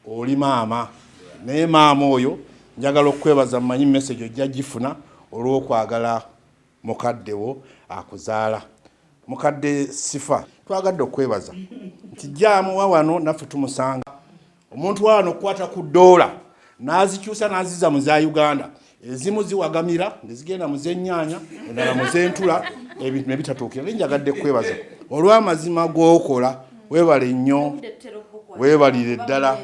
oli maama. Naye maama oyo njagala okwebaza mmanyi message ojja gifuna olw'okwagala mukaddewo akuzaala. Mukadde Sifa twagadde okwebaza nti jjaamuwa wano naffe tumusanga omuntu wano okukwata ku ddoola n'azikyusa n'aziza mu za Uganda. Ezimu ziwagamira ngezigenda mu z'ennyaanya endala mu z'entula ebintu ne bitatuukira. Naye njagadde kwebaza olw'amazima g'okola. Weebale nnyo weebalire ddala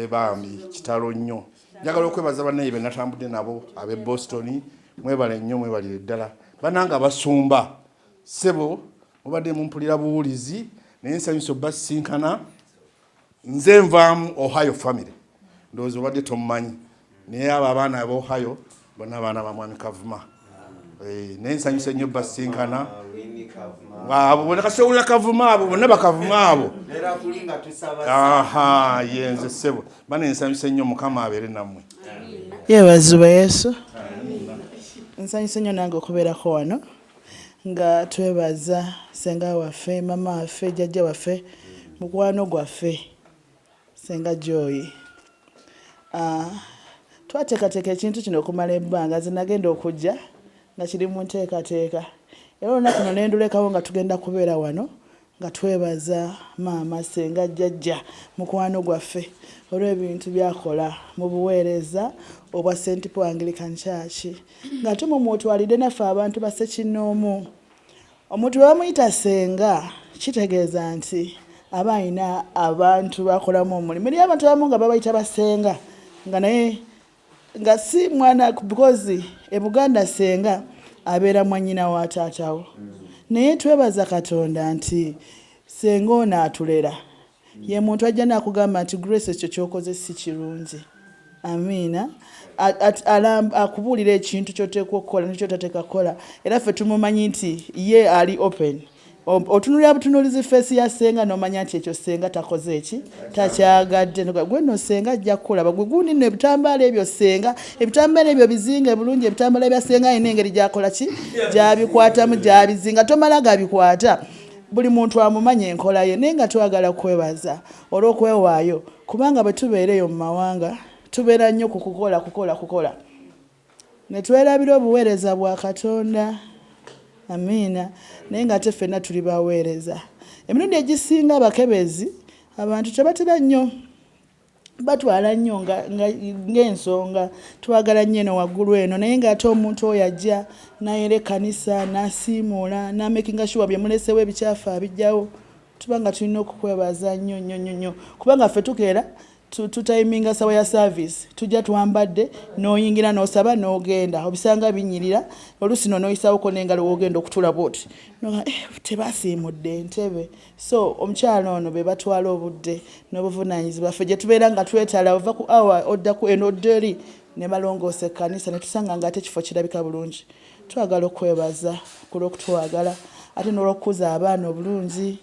bambi kitalo nnyo. Njagala okwebaza bannaye be natambudde nabo ab'e Boston. Mwebale nnyo mwebalire ddala. Bannange abasumba sebo mubadde mumpulira buwulizi naye nsanyusa obbasisinkana. Nze nvaamu Ohio family. Ndowooza obadde tomumanyi naye abo abaana ab'Ohio bonna abaana ba mwami Kavuma. Naye nsanyusa nnyo obbasisinkana. Abo bonna kasowulira Kavuma abo bonna bakavuma abo. Yenze sebo bana nsanyusa nnyo Mukama abeere nammwe. Yeebazibwa Yesu. Nsanyusa nnyo nange okubeerako wano nga twebaza senga waffe mama waffe jjajja waffe mukwano gwaffe senga Joy. Twateekateeka ekintu kino okumala ebbanga nze nagenda okujja nga kiri mu nteekateeka era olunaku luno ne ndulekawo nga tugenda kubeera wano nga twebaza maama senga jjajja mukwano gwaffe olw'ebintu byakola mu buweereza obwa St. Paul Anglican Church nga tumumutwalidde naffe abantu basekinnoomu. Omuntu bamuyita senga kitegeeza nti aba ayina abantu bakolamu omulimu. Eriyo abantu abamu nga babayita basenga nga naye nga si mwana because e Buganda senga abeera mwannyina wa taatawo. Naye twebaza Katonda nti senga ono atulera ye muntu ajja n'akugamba nti Grace ekyo ky'okoze si kirungi. Amiina. Akubuulira ekintu ky'oteekwa okukola n'ekyotateeka kukola era ffe tumumanyi nti ye ali open. Otunulira butunulizi feesi ya senga n'omanya nti ekyo senga takoze eki takyagadde. Gwe nno senga ajja kukulaba gwe gundi nno ebitambaala ebyo senga ebitambaala ebyo bizinge bulungi ebitambaala bya senga ayina engeri gyakola ki gyabikwatamu gyabizinga tomala gabikwata. Buli muntu amumanya enkola ye naye nga twagala kwebaza olw'okwewaayo kubanga bwe tubeereyo mu mawanga tubeera nnyo ku kukola ne twerabira obuweereza bwa Katonda. Amiina. Naye nga ate ffenna tuli baweereza. Emirundi egisinga abakebezi abantu tebatera nnyo batwala nnyo ng'ensonga twagala nnyo eno waggulu eno naye ng'ate omuntu oyo ajja n'ayera ekkanisa n'asiimuula n'amakinga sure bye mulesewo ebikyafu abijjawo tuba nga tulina okukwebaza nnyo kubanga ffe tukeera tutayiminga sawa ya service tujja twambadde n'oyingira n'osaba n'ogenda obisanga binyirira oluusi n'oyisawoko n'engalo w'ogenda okutula bwoti tebasiimudde entebe. So omukyala ono be batwala obudde n'obuvunaanyizibwa ffe gye tubeera nga twetala ova ku awa odda ku eno dderi ne balongoosa ekkanisa ne tusanga ng'ate ekifo kirabika bulungi. Twagala okwebaza ku lw'okutwagala ate n'olw'okukuza abaana obulungi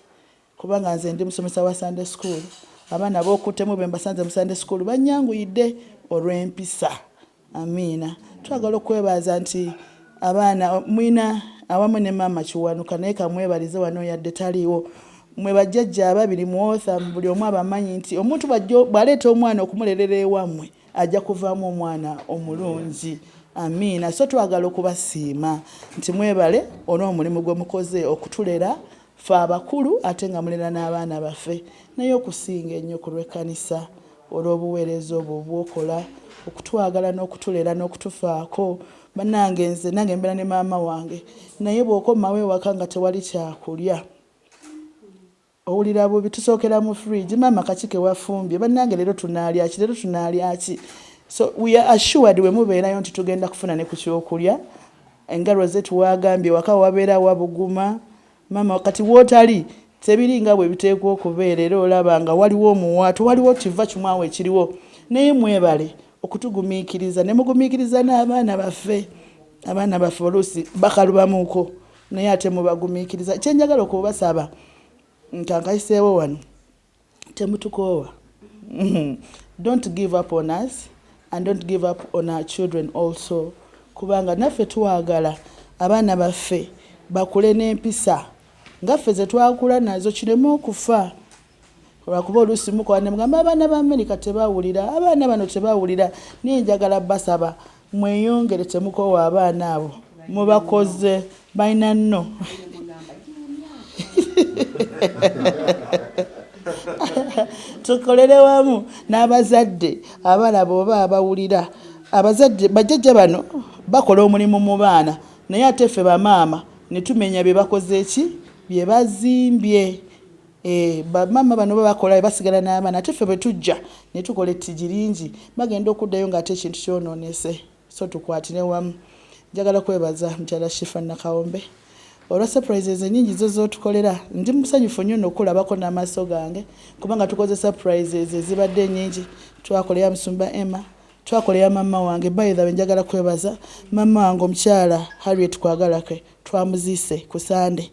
kubanga nze ndi musomesa wa Sunday school. Abaana b'okuttemu be mbasanze mu Sunday school bannyanguyidde olw'empisa. Amiina. Twagala okwebaza nti abaana mwina awamu ne maama Kiwanuka naye kamwebalize wano yadde taliiwo. Mwe bajjajja ababiri mu otha buli omu abamanyi nti omuntu bw'aleeta omwana okumulerera ewammwe ajja kuvaamu omwana omulungi. Amiina. So twagala okubasiima nti mwebale olw'omulimu gwe mukoze okutulera ffe abakulu ate nga mulera n'abaana baffe naye okusinga ennyo ku lw'ekkanisa olw'obuweereza obwo bwokola okutwagala n'okutulera n'okutufaako. Bannange nze nange mbeera ne maama wange naye bw'okomawo ewaka nga tewali kyakulya owulira bubi tusookera mu fridge maama kakike wafumbye bannange leero tunaalya ki. So we are assured we mubeerayo nti tugenda kufuna ne ku kyokulya engalo ze tuwagambye waka wabeera wabuguma mama kati wootali tebiringa bwe biteekwa okubeera era olaba nga waliwo omuwaatu waliwo kiva kimwawo ekiriwo naye mwebale okutugumiikiriza ne mugumiikiriza n'abaana baffe oluusi bakalubamuuko naye ate mubagumiikiriza. Kyenjagala okubasaba nkankayiseewo wano temutukoowa. Don't give up on us and don't give up on our children also kubanga naffe twagala abaana baffe bakule n'empisa nga ffe ze twakula nazo kireme okufa. Olwakuba oluusi mukola ne mugamba abaana ba Amerika tebawulira abaana bano tebawulira naye njagala basaba mweyongere temukoowa abaana abo mubakoze balina nno. Tukolere wamu n'abazadde abalaba oba abawulira abazadde bajjajja bano bakola omulimu mu baana naye ate ffe bamaama ne tumenya bye bakoze eki bye bazimbye. Bamaama bano babakola basigala n'abaana ate ffe bwe tujja ne tukola ettigi lingi bagenda okuddayo ng'ate ekintu kyonoonese. So tukwatire wamu. Njagala kwebaza mukyala Shifa Nakawombe olwa surprises ennyingi zo z'otukolera. Ndi musanyufu nnyo n'okulabako n'amaaso gange kubanga tukoze surprises ezibadde ennyingi. Twakola ya Musumba Emma, twakola ya maama wange by the way njagala kwebaza maama wange omukyala Harriet Kwagalake twamuziise ku Sunday.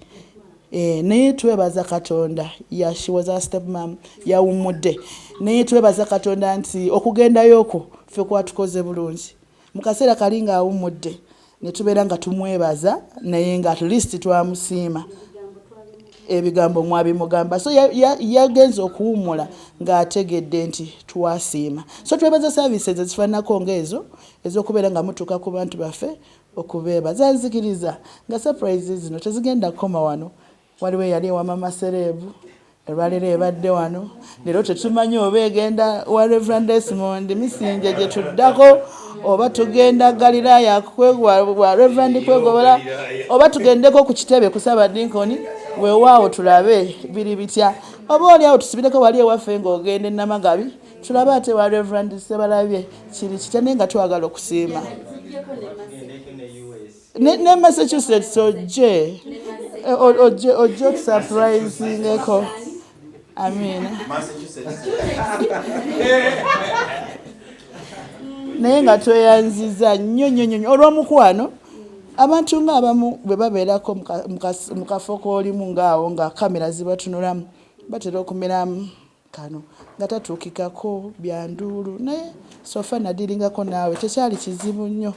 Naye twebaza Katonda she was a step mom yawummudde naye twebaza Katonda nti okugendayo okwo ffe kwatukoze bulungi mu kaseera kali nga awummudde ne tubeera nga tumwebaza naye nga at least twamusiima ebigambo mwabimugamba. So yagenza okuwummula ng'ategedde nti twasiima. So twebaza services ezifaananako ng'ezo ez'okubeera nga mutuuka ku bantu baffe okubeebaza. Nzikiriza nga surprises zino tezigenda kukoma wano waliwo eyali ewa mama serebu olwaleero ebadde wano leero tetumanyi oba egenda wa Reverend Desmond Misinje gye tuddako oba tugenda Galilaya wa Reverend kwegobola oba tugendeko ku kitebe ku Ssaabadinkoni weewaawo tulabe biri bitya oba oliawo tusibireko wali ewaffe ng'ogenda Namagabi tulabe ate wa Reverend Ssebalabye kiri kitya naye nga twagala okusiima ne Massachusetts ojje okusuprisingeko amina naye nga tweyanziza nnyo olw'omukwano abantu ng'abamu bwe babeerako mu kafo k'olimu ng'awo nga kamera zibatunulamu batera okumiramu kano nga tatuukikako byanduulu naye sofa nadiringako naawe tekyali kizibu nnyo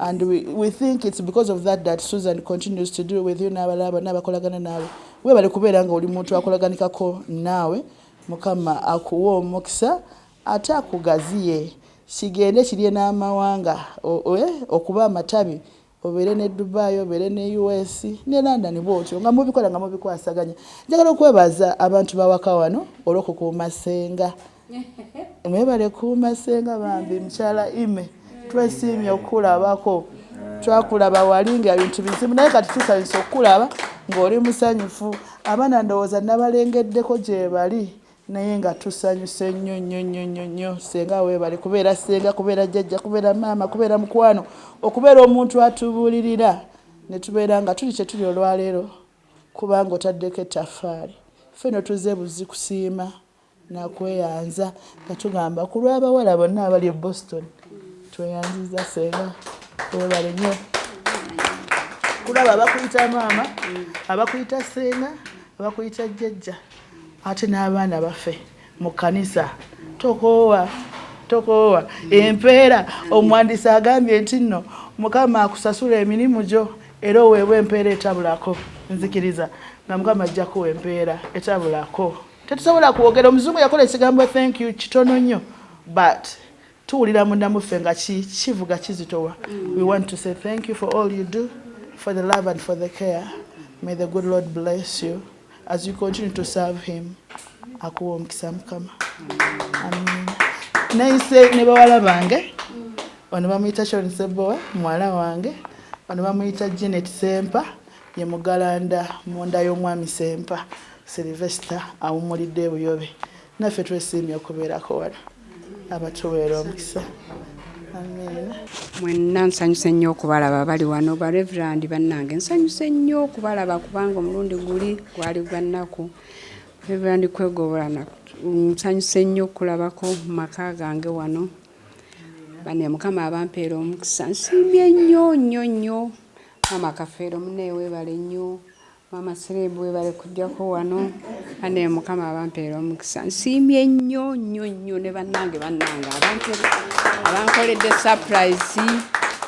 and we think it's because of that Susan continues to do with you n'abakolagana naawe weebale kubeera nga oli muntu akolaganikako naawe Mukama akuwa omukisa ate akugaziye kigende kirye n'amawanga okuba amatabi obeere ne Dubai obeere ne US ne London bwotyo nga mubikola nga mubikwasaganya njagala okwebaza abantu bawaka wano olw'okukuuma Ssenga mwebale kuuma Ssenga bambi Mukyaala ime twesiimye okulabako twakulaba wali nga bintu bizibu naye kati tusanyusa okulaba ng'oli musanyufu abaana ndowooza nabalengeddeko gye bali naye nga tusanyuse nnyo Ssenga weebale kubeera Ssenga kubeera jjajja kubeera maama kubeera mukwano okubeera omuntu atubuulirira ne tubeera nga tuli kye tuli olwaleero kubanga otaddeko ettaffaali ffenno tuzze buzi kusiima nakweyanza nga tugamba ku lw'abawala bonna abali e Boston tweyanziza Ssenga weebale nnyo kulaba abakuyita maama abakuyita Ssenga abakuyita jjajja ate n'abaana baffe mu kkanisa tokoowa empeera omuwandiisi agambye nti nno Mukama akusasula emirimu gyo era oweebwa empeera etabulako nzikiriza nga Mukama ajja kuwa empeera etabulako tetusobola kwogera omuzungu yakola ekigambo thank you kitono nnyo but tuwulira munnamuffe nga kivuga kizitowa we want to say thank you for all you do for the love and for the care may the good Lord bless you as you continue to serve him akuwa omukisa Mukama amen naise ne bawala bange wano bamuyita Sharon Sebowa muwala wange wano bamuyita Janet Sempa ye mugalanda munda y'omwami Sempa Sylvester awumulidde ebuyobe naffe twesiimye okubeerako wano abatuweera omukisa amen mwenna nsanyuse nnyo okubalaba bali wano ba Reverend bannange nsanyuse nnyo okubalaba kubanga omulundi guli gwali gwa Nakku Reverend kwegobola nsanyuse nnyo okulabako mu maka gange wano bane Mukama abampeera omukisa nsiimye nnyo mama Kafeero munne weebale nnyo mama Serebu weebale kujjako wano bane Mukama abampeera omukisa nsiimye nnyo ne bannange abankoledde surprise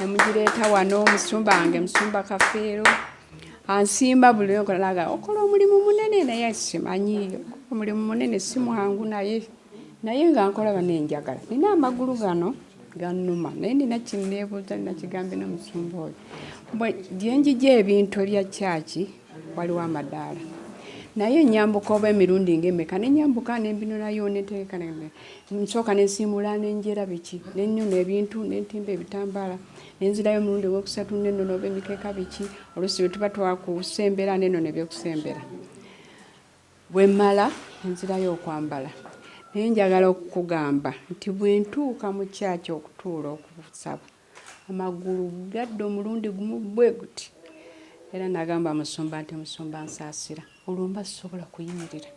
ne mugireeta wano musumba Kafeero ansimba buli okolaga okola omulimu munene naye simanyi omulimu munene si mwangu naye nga nkola banenjagala nina amagulu gano gannuma naye nina kinneebuuza nina kigambe n'omusumba oyo gye njija ebintu ebya kyaki waliwo amadaala naye nyambuka oba emirundi ng'emmeka nenyambuka nembinulayo neteeka nsooka nensiimula nenjera biki nennona ebintu nentimba ebitambaala nenzirayo omulundi gwokusatu nennona oba emikeeka biki oluusi bwe tuba twakusembera nennona ebyokusembera bwe mmala nenzirayo okwambala naye njagala okukugamba nti bwe ntuuka mu kyaki okutuula okusaba amagulu gadde omulundi gumu bwe guti era nagamba musumba nti musumba nsaasira olwo mba sisobola kuyimirira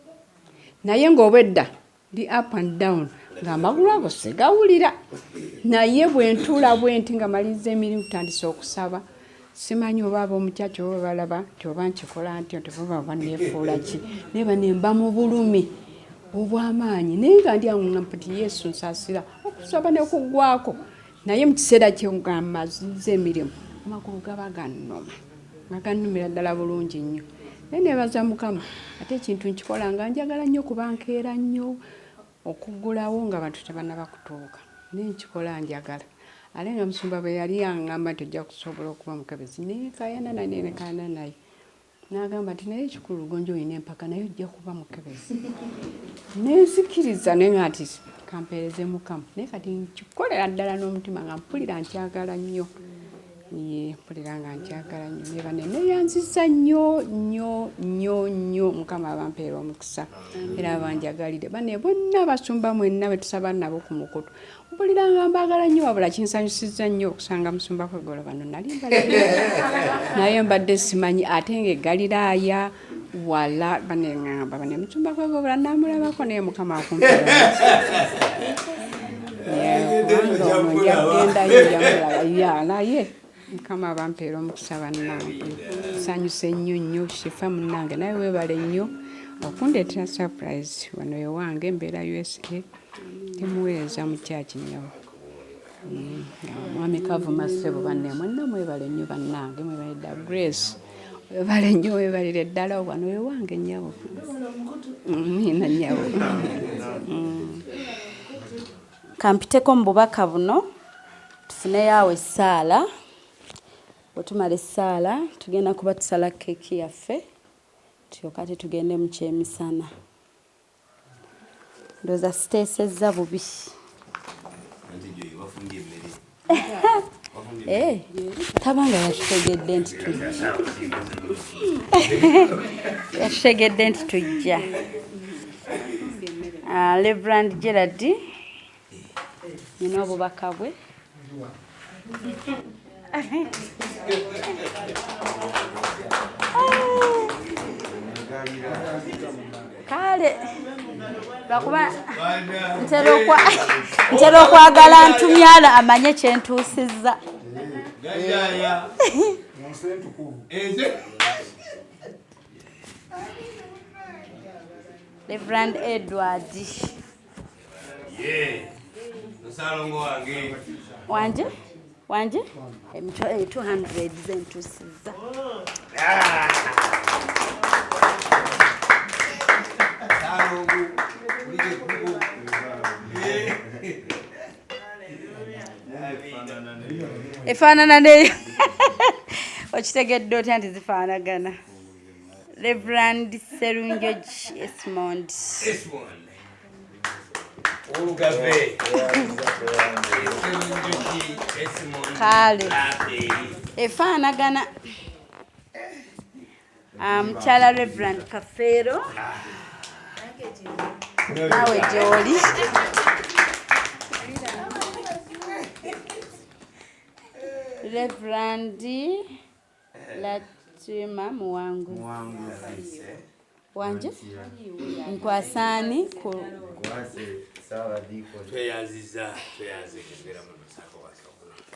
naye ng'obwedda ndi up and down ng'amagulu ago segawulira naye bwe ntuula bwe nti nga maliriza emirimu tutandise okusaba simanyi oba ab'omukyaki oba balaba nti oba nkikola ntyo tevuba oba neefuula ki naye banemba mu bulumi obw'amaanyi naye nga ndi aŋŋamba nti Yesu nsaasira okusaba n'okuggwako naye mu kiseera kye nga mazizza emirimu amagulu gaba gannuma nga gannumira ddala bulungi nnyo naye neebaza Mukama ate ekintu nkikola nga njagala nnyo kuba nkeera nnyo okuggulawo nga bantu tebannaba kutuuka naye nkikola njagala ate nga musumba bwe yali aŋŋamba nti ojja kusobola okuba mukebezi nekayana naye n'agamba nti naye ekikulu Lugonja olina empaka naye ojja kuba mukebezi. Nenzikiriza naye nga nti kampeereze Mukama naye kati nkikolera ddala n'omutima nga mpulira nkyagala nnyo. Mpulira nga nkyagala nnyo ne banne neyanziza nnyo Mukama abampeera omukisa era abanjagalire banne bonna abasumba mwenna bwe tusaba nabo ku mukutu mpulira nga mbagala nnyo wabula kinsanyusizza nnyo okusanga musumba kwegolo bano nali naye mbadde simanyi ate nga Galiraaya wala banne ngamba banne musumba kwegolo namulabako naye Mukama akumpeera naye Mukama abampeera omukisa bannange nsanyuse nnyo Shifa munnange naye weebale nnyo okundeetera surprise wano ewange mbeera USA temuweereza mu kyaki nnyo mwami Kavuma ssebo banne mwenna mwebale nnyo bannange mwebale dda Grace weebale nnyo weebalire ddala wano ewange nnyabo nina nnyabo kampiteko mu bubaka buno tufuneyo awo essaala otumala essaala tugenda kuba tusala keeki yaffe tuyokate tugende mu kyemisana ndooza siteesezza bubi tabanga yatutegedde nti tujja yatutegedde nti tujja Reverend Gerard nina obubaka bwe kale lwakuba ntera okwagala ntumyala amanye kyentuusizza Reverend Edward wanje 200 zentuusizza efaanana neyo okitegedde otya nti zifaanagana Reverend Serunjo Esmond kale efaanagana Mukyaala Reverend Kafeero nawe gy'oli Reverend Latima Muwangu wanje nkwasaani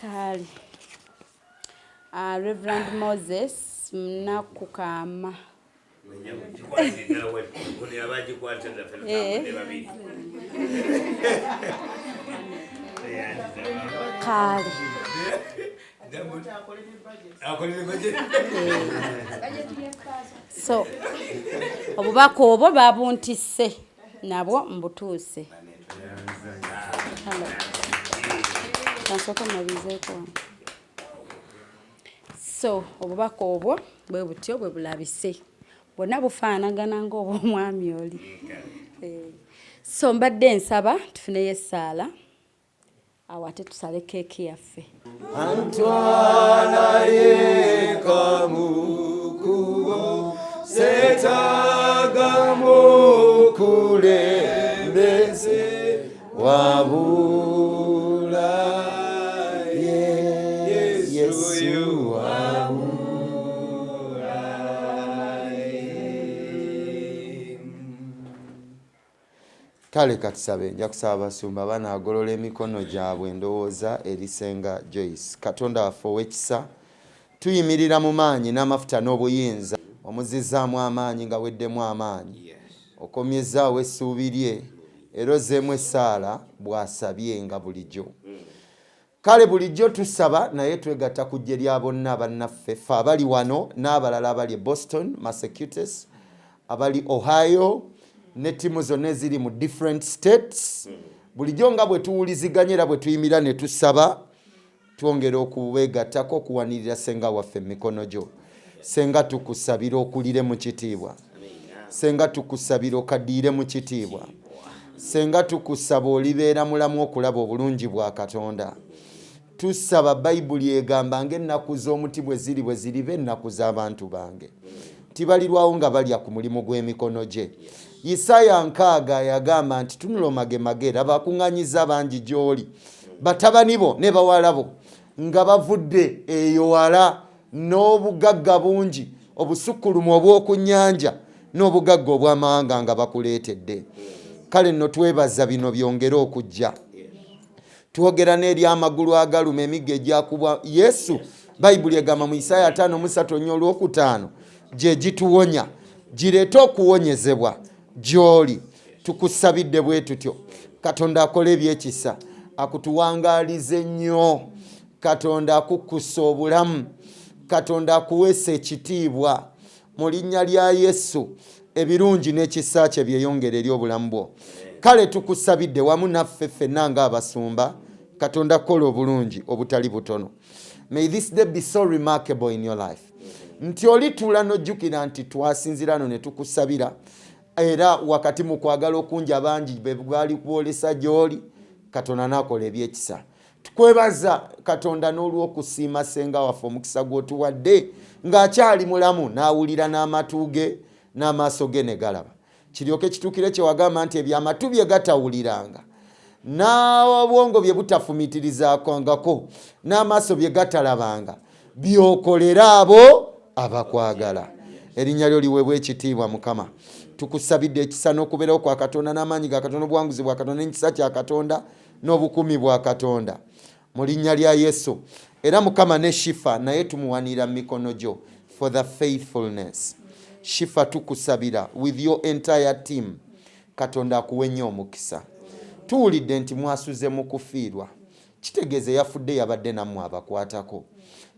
kale Reverend Moses Nakku Kaama kale so obubaka obwo babuntisse nabwo mbutuuse so obubaka obwo bwe butyo bwe bulabise bwonna bufaanagana ng'obw'omwami oli so mbadde nsaba tufuneyo essaala awo ate tusale keeki yaffe Antwana yekamukubo setagamo kulembeze wabula Yesu wabula kale katusabe nja kusaba basumba banaagolola emikono gyabwe endowooza erisenga Joyce Katonda waffe ow'ekisa tuyimirira mu maanyi n'amafuta n'obuyinza omuzizzaamu amaanyi nga weddemu amaanyi okomyezaawo essuubi lye era ozzeemu essaala bw'asabye nga bulijjo kale bulijjo tusaba naye twegatta ku ggye lya bonna bannaffe ffe abali wano n'abalala abali e Boston, Massachusetts, abali Ohio ne ttiimu zonna eziri mu different states bulijjo nga bwe tuwuliziganya era bwe tuyimira ne tusaba twongera okubeegattako okuwanirira ssenga waffe emikono gyo senga tukusabira okulire mu kitiibwa, senga tukusabira okaddiire mu kitiibwa, senga tukusaba olibeera mulamu okulaba obulungi bwa Katonda. Tusaba Bayibuli egamba ng'ennaku z'omuti bwe ziri ennaku z'abantu bange. Tibalirwawo nga balya ku mulimu gw'emikono gye. Isaaya 6 yagamba nti tunula omage laba akuŋŋaanyiza bangi gy'oli, batabani bo ne bawala bo nga bavudde eyo wala n'obugagga bungi, obusukkulumu obw'oku nnyanja n'obugagga obw'amawanga nga bakuleetedde. Kale nno twebaza bino byongere okujja. Twogera n'eri amagulu agaluma emigga egyakubwa Yesu. Bayibuli egamba mu Isaaya 5:3 gye gituwonya, gireete okuwonyezebwa gy'oli. Tukusabidde bwe tutyo. Katonda akola ebyekisa, akutuwangaalize nnyo. Katonda akukusa obulamu, Katonda akuweesa ekitiibwa mu linnya lya Yesu. Ebirungi n'ekisa kye byeyongere eri obulamu bwo. Kale tukusabidde wamu naffe ffenna ng'abasumba, Katonda kola obulungi obutali butono. May this day be so remarkable in your life. Nti olituula n'ojjukira nti twasinzira no ne tukusabira, era wakati mu kwagala okungi abangi be bwali kwolesa gy'oli, Katonda n'akola ebyekisa. Tukwebaza Katonda n'olw'okusiima Ssenga waffe omukisa gw'otuwadde ng'akyali mulamu, n'awulira n'amatu ge n'amaaso ge ne galaba. Kiryoke kituukire kye wagamba nti ebyamatu bye gatawuliranga, n'obwongo bye butafumiitirizaakangako, n'amaaso bye gatalabanga, byokolera abo abakwagala. Erinnya lyo liweebwe ekitiibwa Mukama. Tukusabidde ekisa n'okubeerawo kwa Katonda n'amaanyi ga Katonda, obuwanguzi bwa Katonda n'ekisa kya Katonda n'obukuumi bwa Katonda mu linnya lya Yesu. Era Mukama ne Shifa naye tumuwanira mu mikono gyo for the faithfulness. Shifa tukusabira with your entire team. Katonda akuwe nnyo omukisa. Tuwulidde nti mwasuze mu kufiirwa, kitegeeze yafudde yabadde nammwe abakwatako.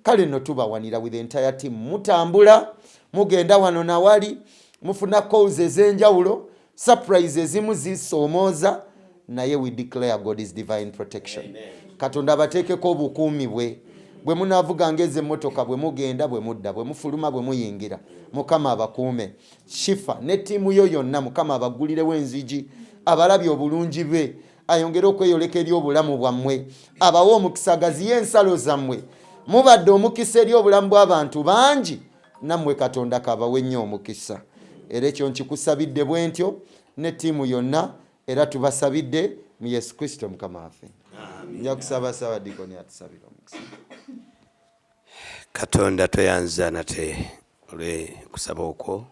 Kale nno tubawanira with the entire team. Mutambula, mugenda wano na wali, mufuna calls ez'enjawulo, surprise ezimu zisoomooza, naye we declare God's divine protection. Katonda abateekeko obukuumi bwe. Bwe munaavuga ng'eze emmotoka, bwe mugenda, bwe mudda, bwe mufuluma, bwe muyingira, Mukama abakuume. Shifa ne ttiimu yo yonna, Mukama abaggulirewo enzigi, abalabye obulungi bwe, ayongere okweyoleka eri obulamu bwammwe, abawe omukisa, agaziye ensalo zammwe. Mubadde omukisa eri obulamu bw'abantu bangi, nammwe Katonda kabawe nnyo omukisa. Era ekyo nkikusabidde bwe ntyo ne ttiimu yonna, era tubasabidde mu Yesu Kristo Mukama waffe. Nja kusaba saba dikoni atusabira omukisa. Katonda toyanza nate olwe kusaba okwo.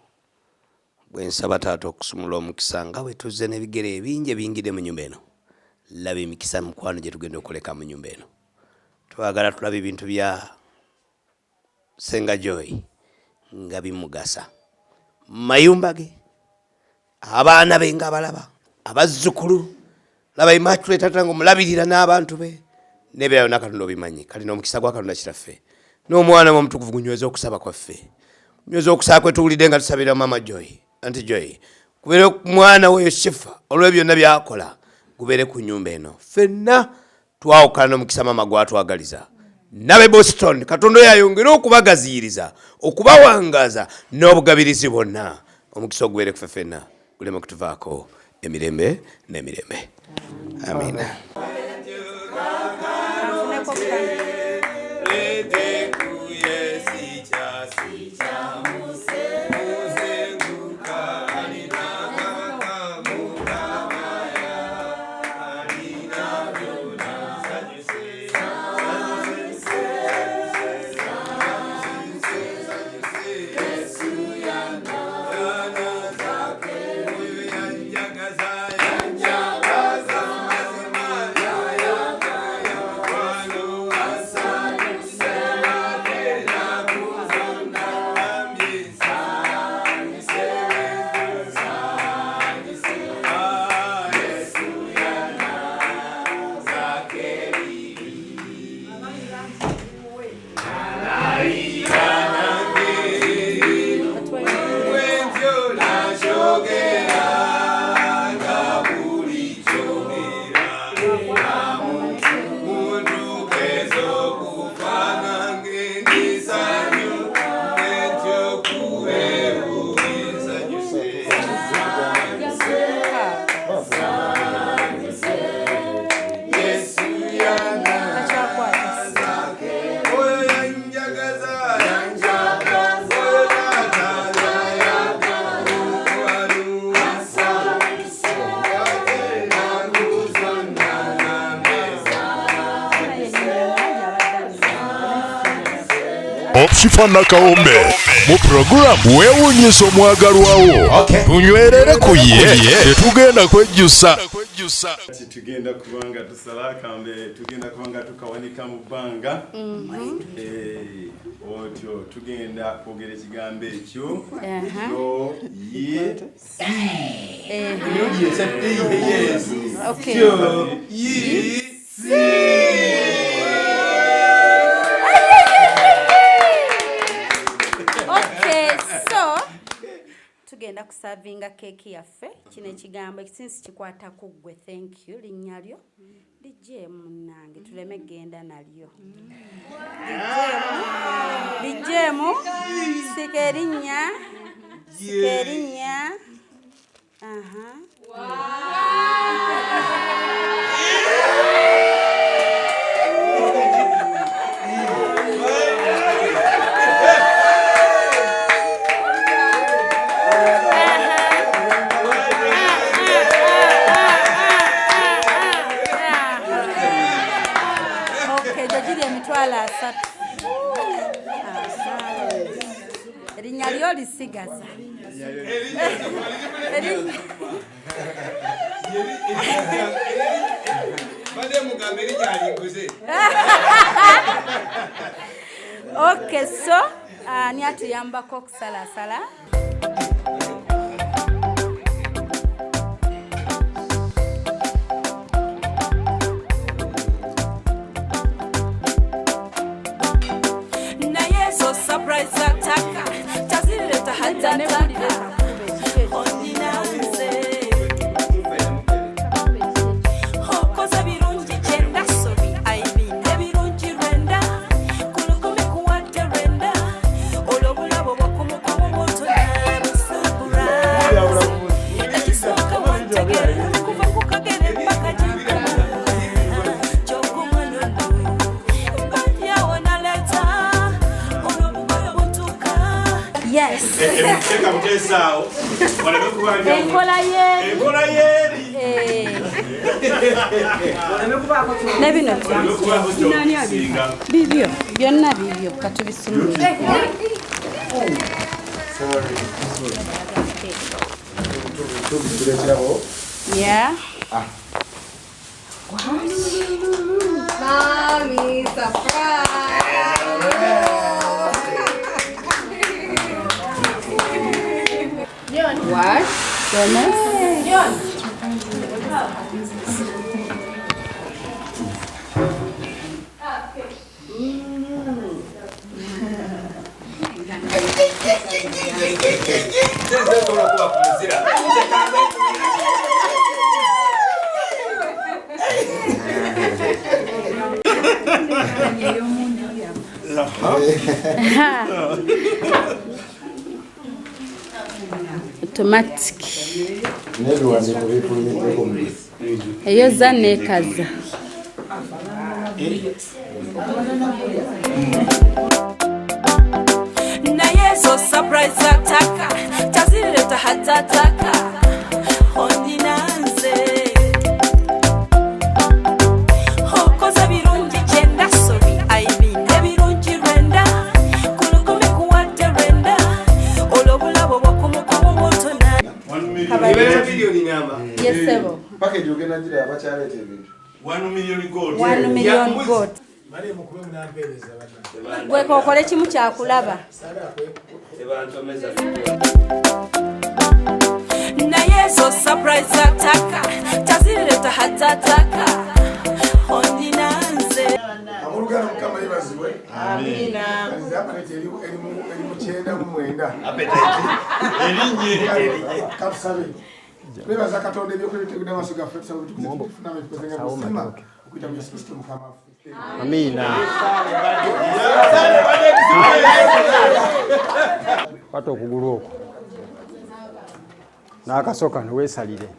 Bwe nsaba Taata okusumula omukisa nga bwe tuzze n'ebigere ebingi ebiyingidde mu nnyumba eno. Laba emikisa mukwano gye tugenda okuleka mu nnyumba eno. Twagala tulaba ebintu bya Ssenga Joy nga bimugasa. Mayumba ge, abaana be nga balaba, abazzukulu, laba Immaculate Taata nga omulabirira n'abantu be, n'ebyo byonna Katonda obimanyi. Kale n'omukisa gwa Katonda kitaffe n'omwana mu omutukuvu gunyweza okusaba kwaffe, gunyweza okusaba kwe tuwulidde nga tusabira Mama Joy, Aunty Joy, kubeere mwana we Shifa olw'ebyo byonna by'akola, gubeere ku nnyumba eno. Ffenna twawukana n'omukisa Mama gw'atwagaliza. Nabe Boston, Katonda oyo ayongere okubagaziyiriza, okubawangaza n'obugabirizi bwonna. Omukisa ogubeere ku ffe ffenna, guleme kutuvaako emirembe n'emirembe. Amina. Hope Shifa Nakawombe mu program weewuunyisa omwagalwawo tunywerere ku ye tetugenda kwejjusa tugenda kubanga tusala kambe tugenda kubanga tukawanika mu bbanga otyo tugenda kwogera ekigambo ekyo yo ye tugenda kusavinga keeki yaffe kino ekigambo ekisinsi kikwata ku ggwe thank you linnya lyo lijjeemu munnange tuleme genda nalyo lijjeemu sika erinnya erinnya lyo lisigaza okay so ani atuyambako okusalasala surprise attack tazileta hatataka ondinanze okoza birungi kyenda sobi aibinde birungi rwenda kulukumi kuwadde rwenda olwobulabo bwakumukamu bwotona busubura ekisooka wantegera kuva ku kagere mpaka gyekoma yes emuteka mutesaawo enkola yeeri ne bino bibyo byonna bibyo katubisumire yeah Mommy, surprise! What? Jonas? Automatic. Eyo zanne kaza. Na yeso surprise attack tazileta hatataka ondinanze okoza birungi kyenda sobi aibinde birungi rwenda kulukumi kuwadde rwenda olwobulabo bwakumukamu bwotona Yesebo. Package ogenda gira abakyaleta ebintu 1 million gold 1 million gold. Gwe kokole kimu kyakulaba. Na yeso surprise attack tazileta hatataka ondinanze amulugano mukama yebazibwe amina apetite erimu kyenda mu mwenda katusabe twebaza katonda ebyokubitegudde amaaso gaffe tusaba tukufunama ebikozenga busima okuyita mu yesu kristo mukama waffe amina kwata okugulu okwo n'akasooka neweesalire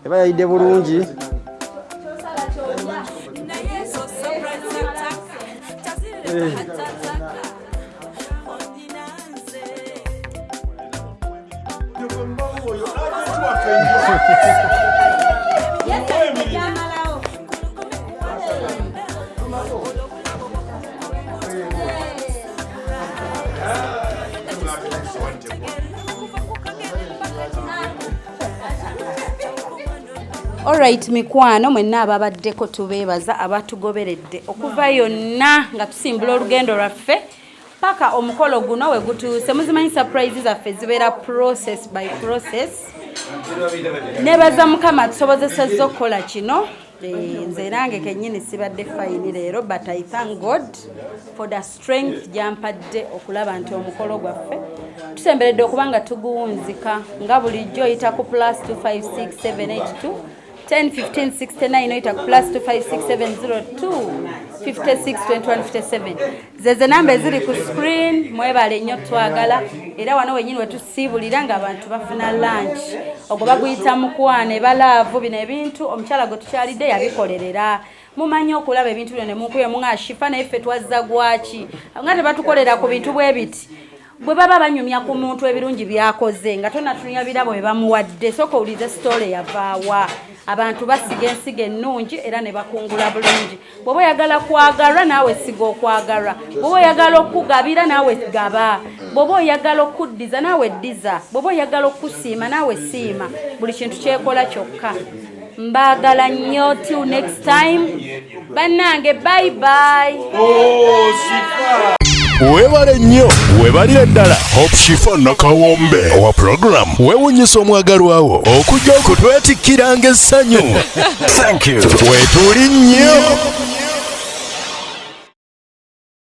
eba yayidde bulungi Alright mikwano mwenna ababaddeko tubeebaza abatugoberedde okuva yonna nga tusimbula olugendo lwaffe paka omukolo guno we gutuuse muzimanyi surprise zaffe zibeera process by process nebaza mukama tusobozesezza okukola kino nze nange kennyini sibadde fayini leero but I thank God for the strength gyampadde okulaba nti omukolo gwaffe tusemberedde okuba nga tuguwunzika nga bulijjo oyita ku plus 256782 10 15 69 oyita ku plus 256702 56 21 57 zeze namba eziri ku screen mwebale nnyo twagala era wano wenyini wetusiibulira nga abantu bafuna lunch ogwo baguyita mukwane balaavu bino ebintu omukyala gwe tukyalidde yabikolerera mumanyi okulaba ebintu bino ne munkuye mungashifa naye ffe twazza gwaki nga tebatukolera ku bintu bwe biti bwe baba banyumya ku muntu ebirungi byakoze nga tonatunya birabo bye bamuwadde soka owulize sitole yavaawa abantu basiga ensiga ennungi era ne bakungula bulungi bw'oba oyagala kwagalwa naawe siga okwagalwa bw'oba oyagala okugabira naawe gaba bw'oba oyagala okuddiza naawe ddiza bw'oba oyagala okusiima naawe siima buli kintu kyekola kyokka mbaagala nnyo till next time bannange bye bye. Webale nnyo webalire ddala Hope Shifa Nakawombe owa program wewunyisa omwagalwawo okujja okutwetikkiranga essanyu. Thank you. Wetuli nnyo.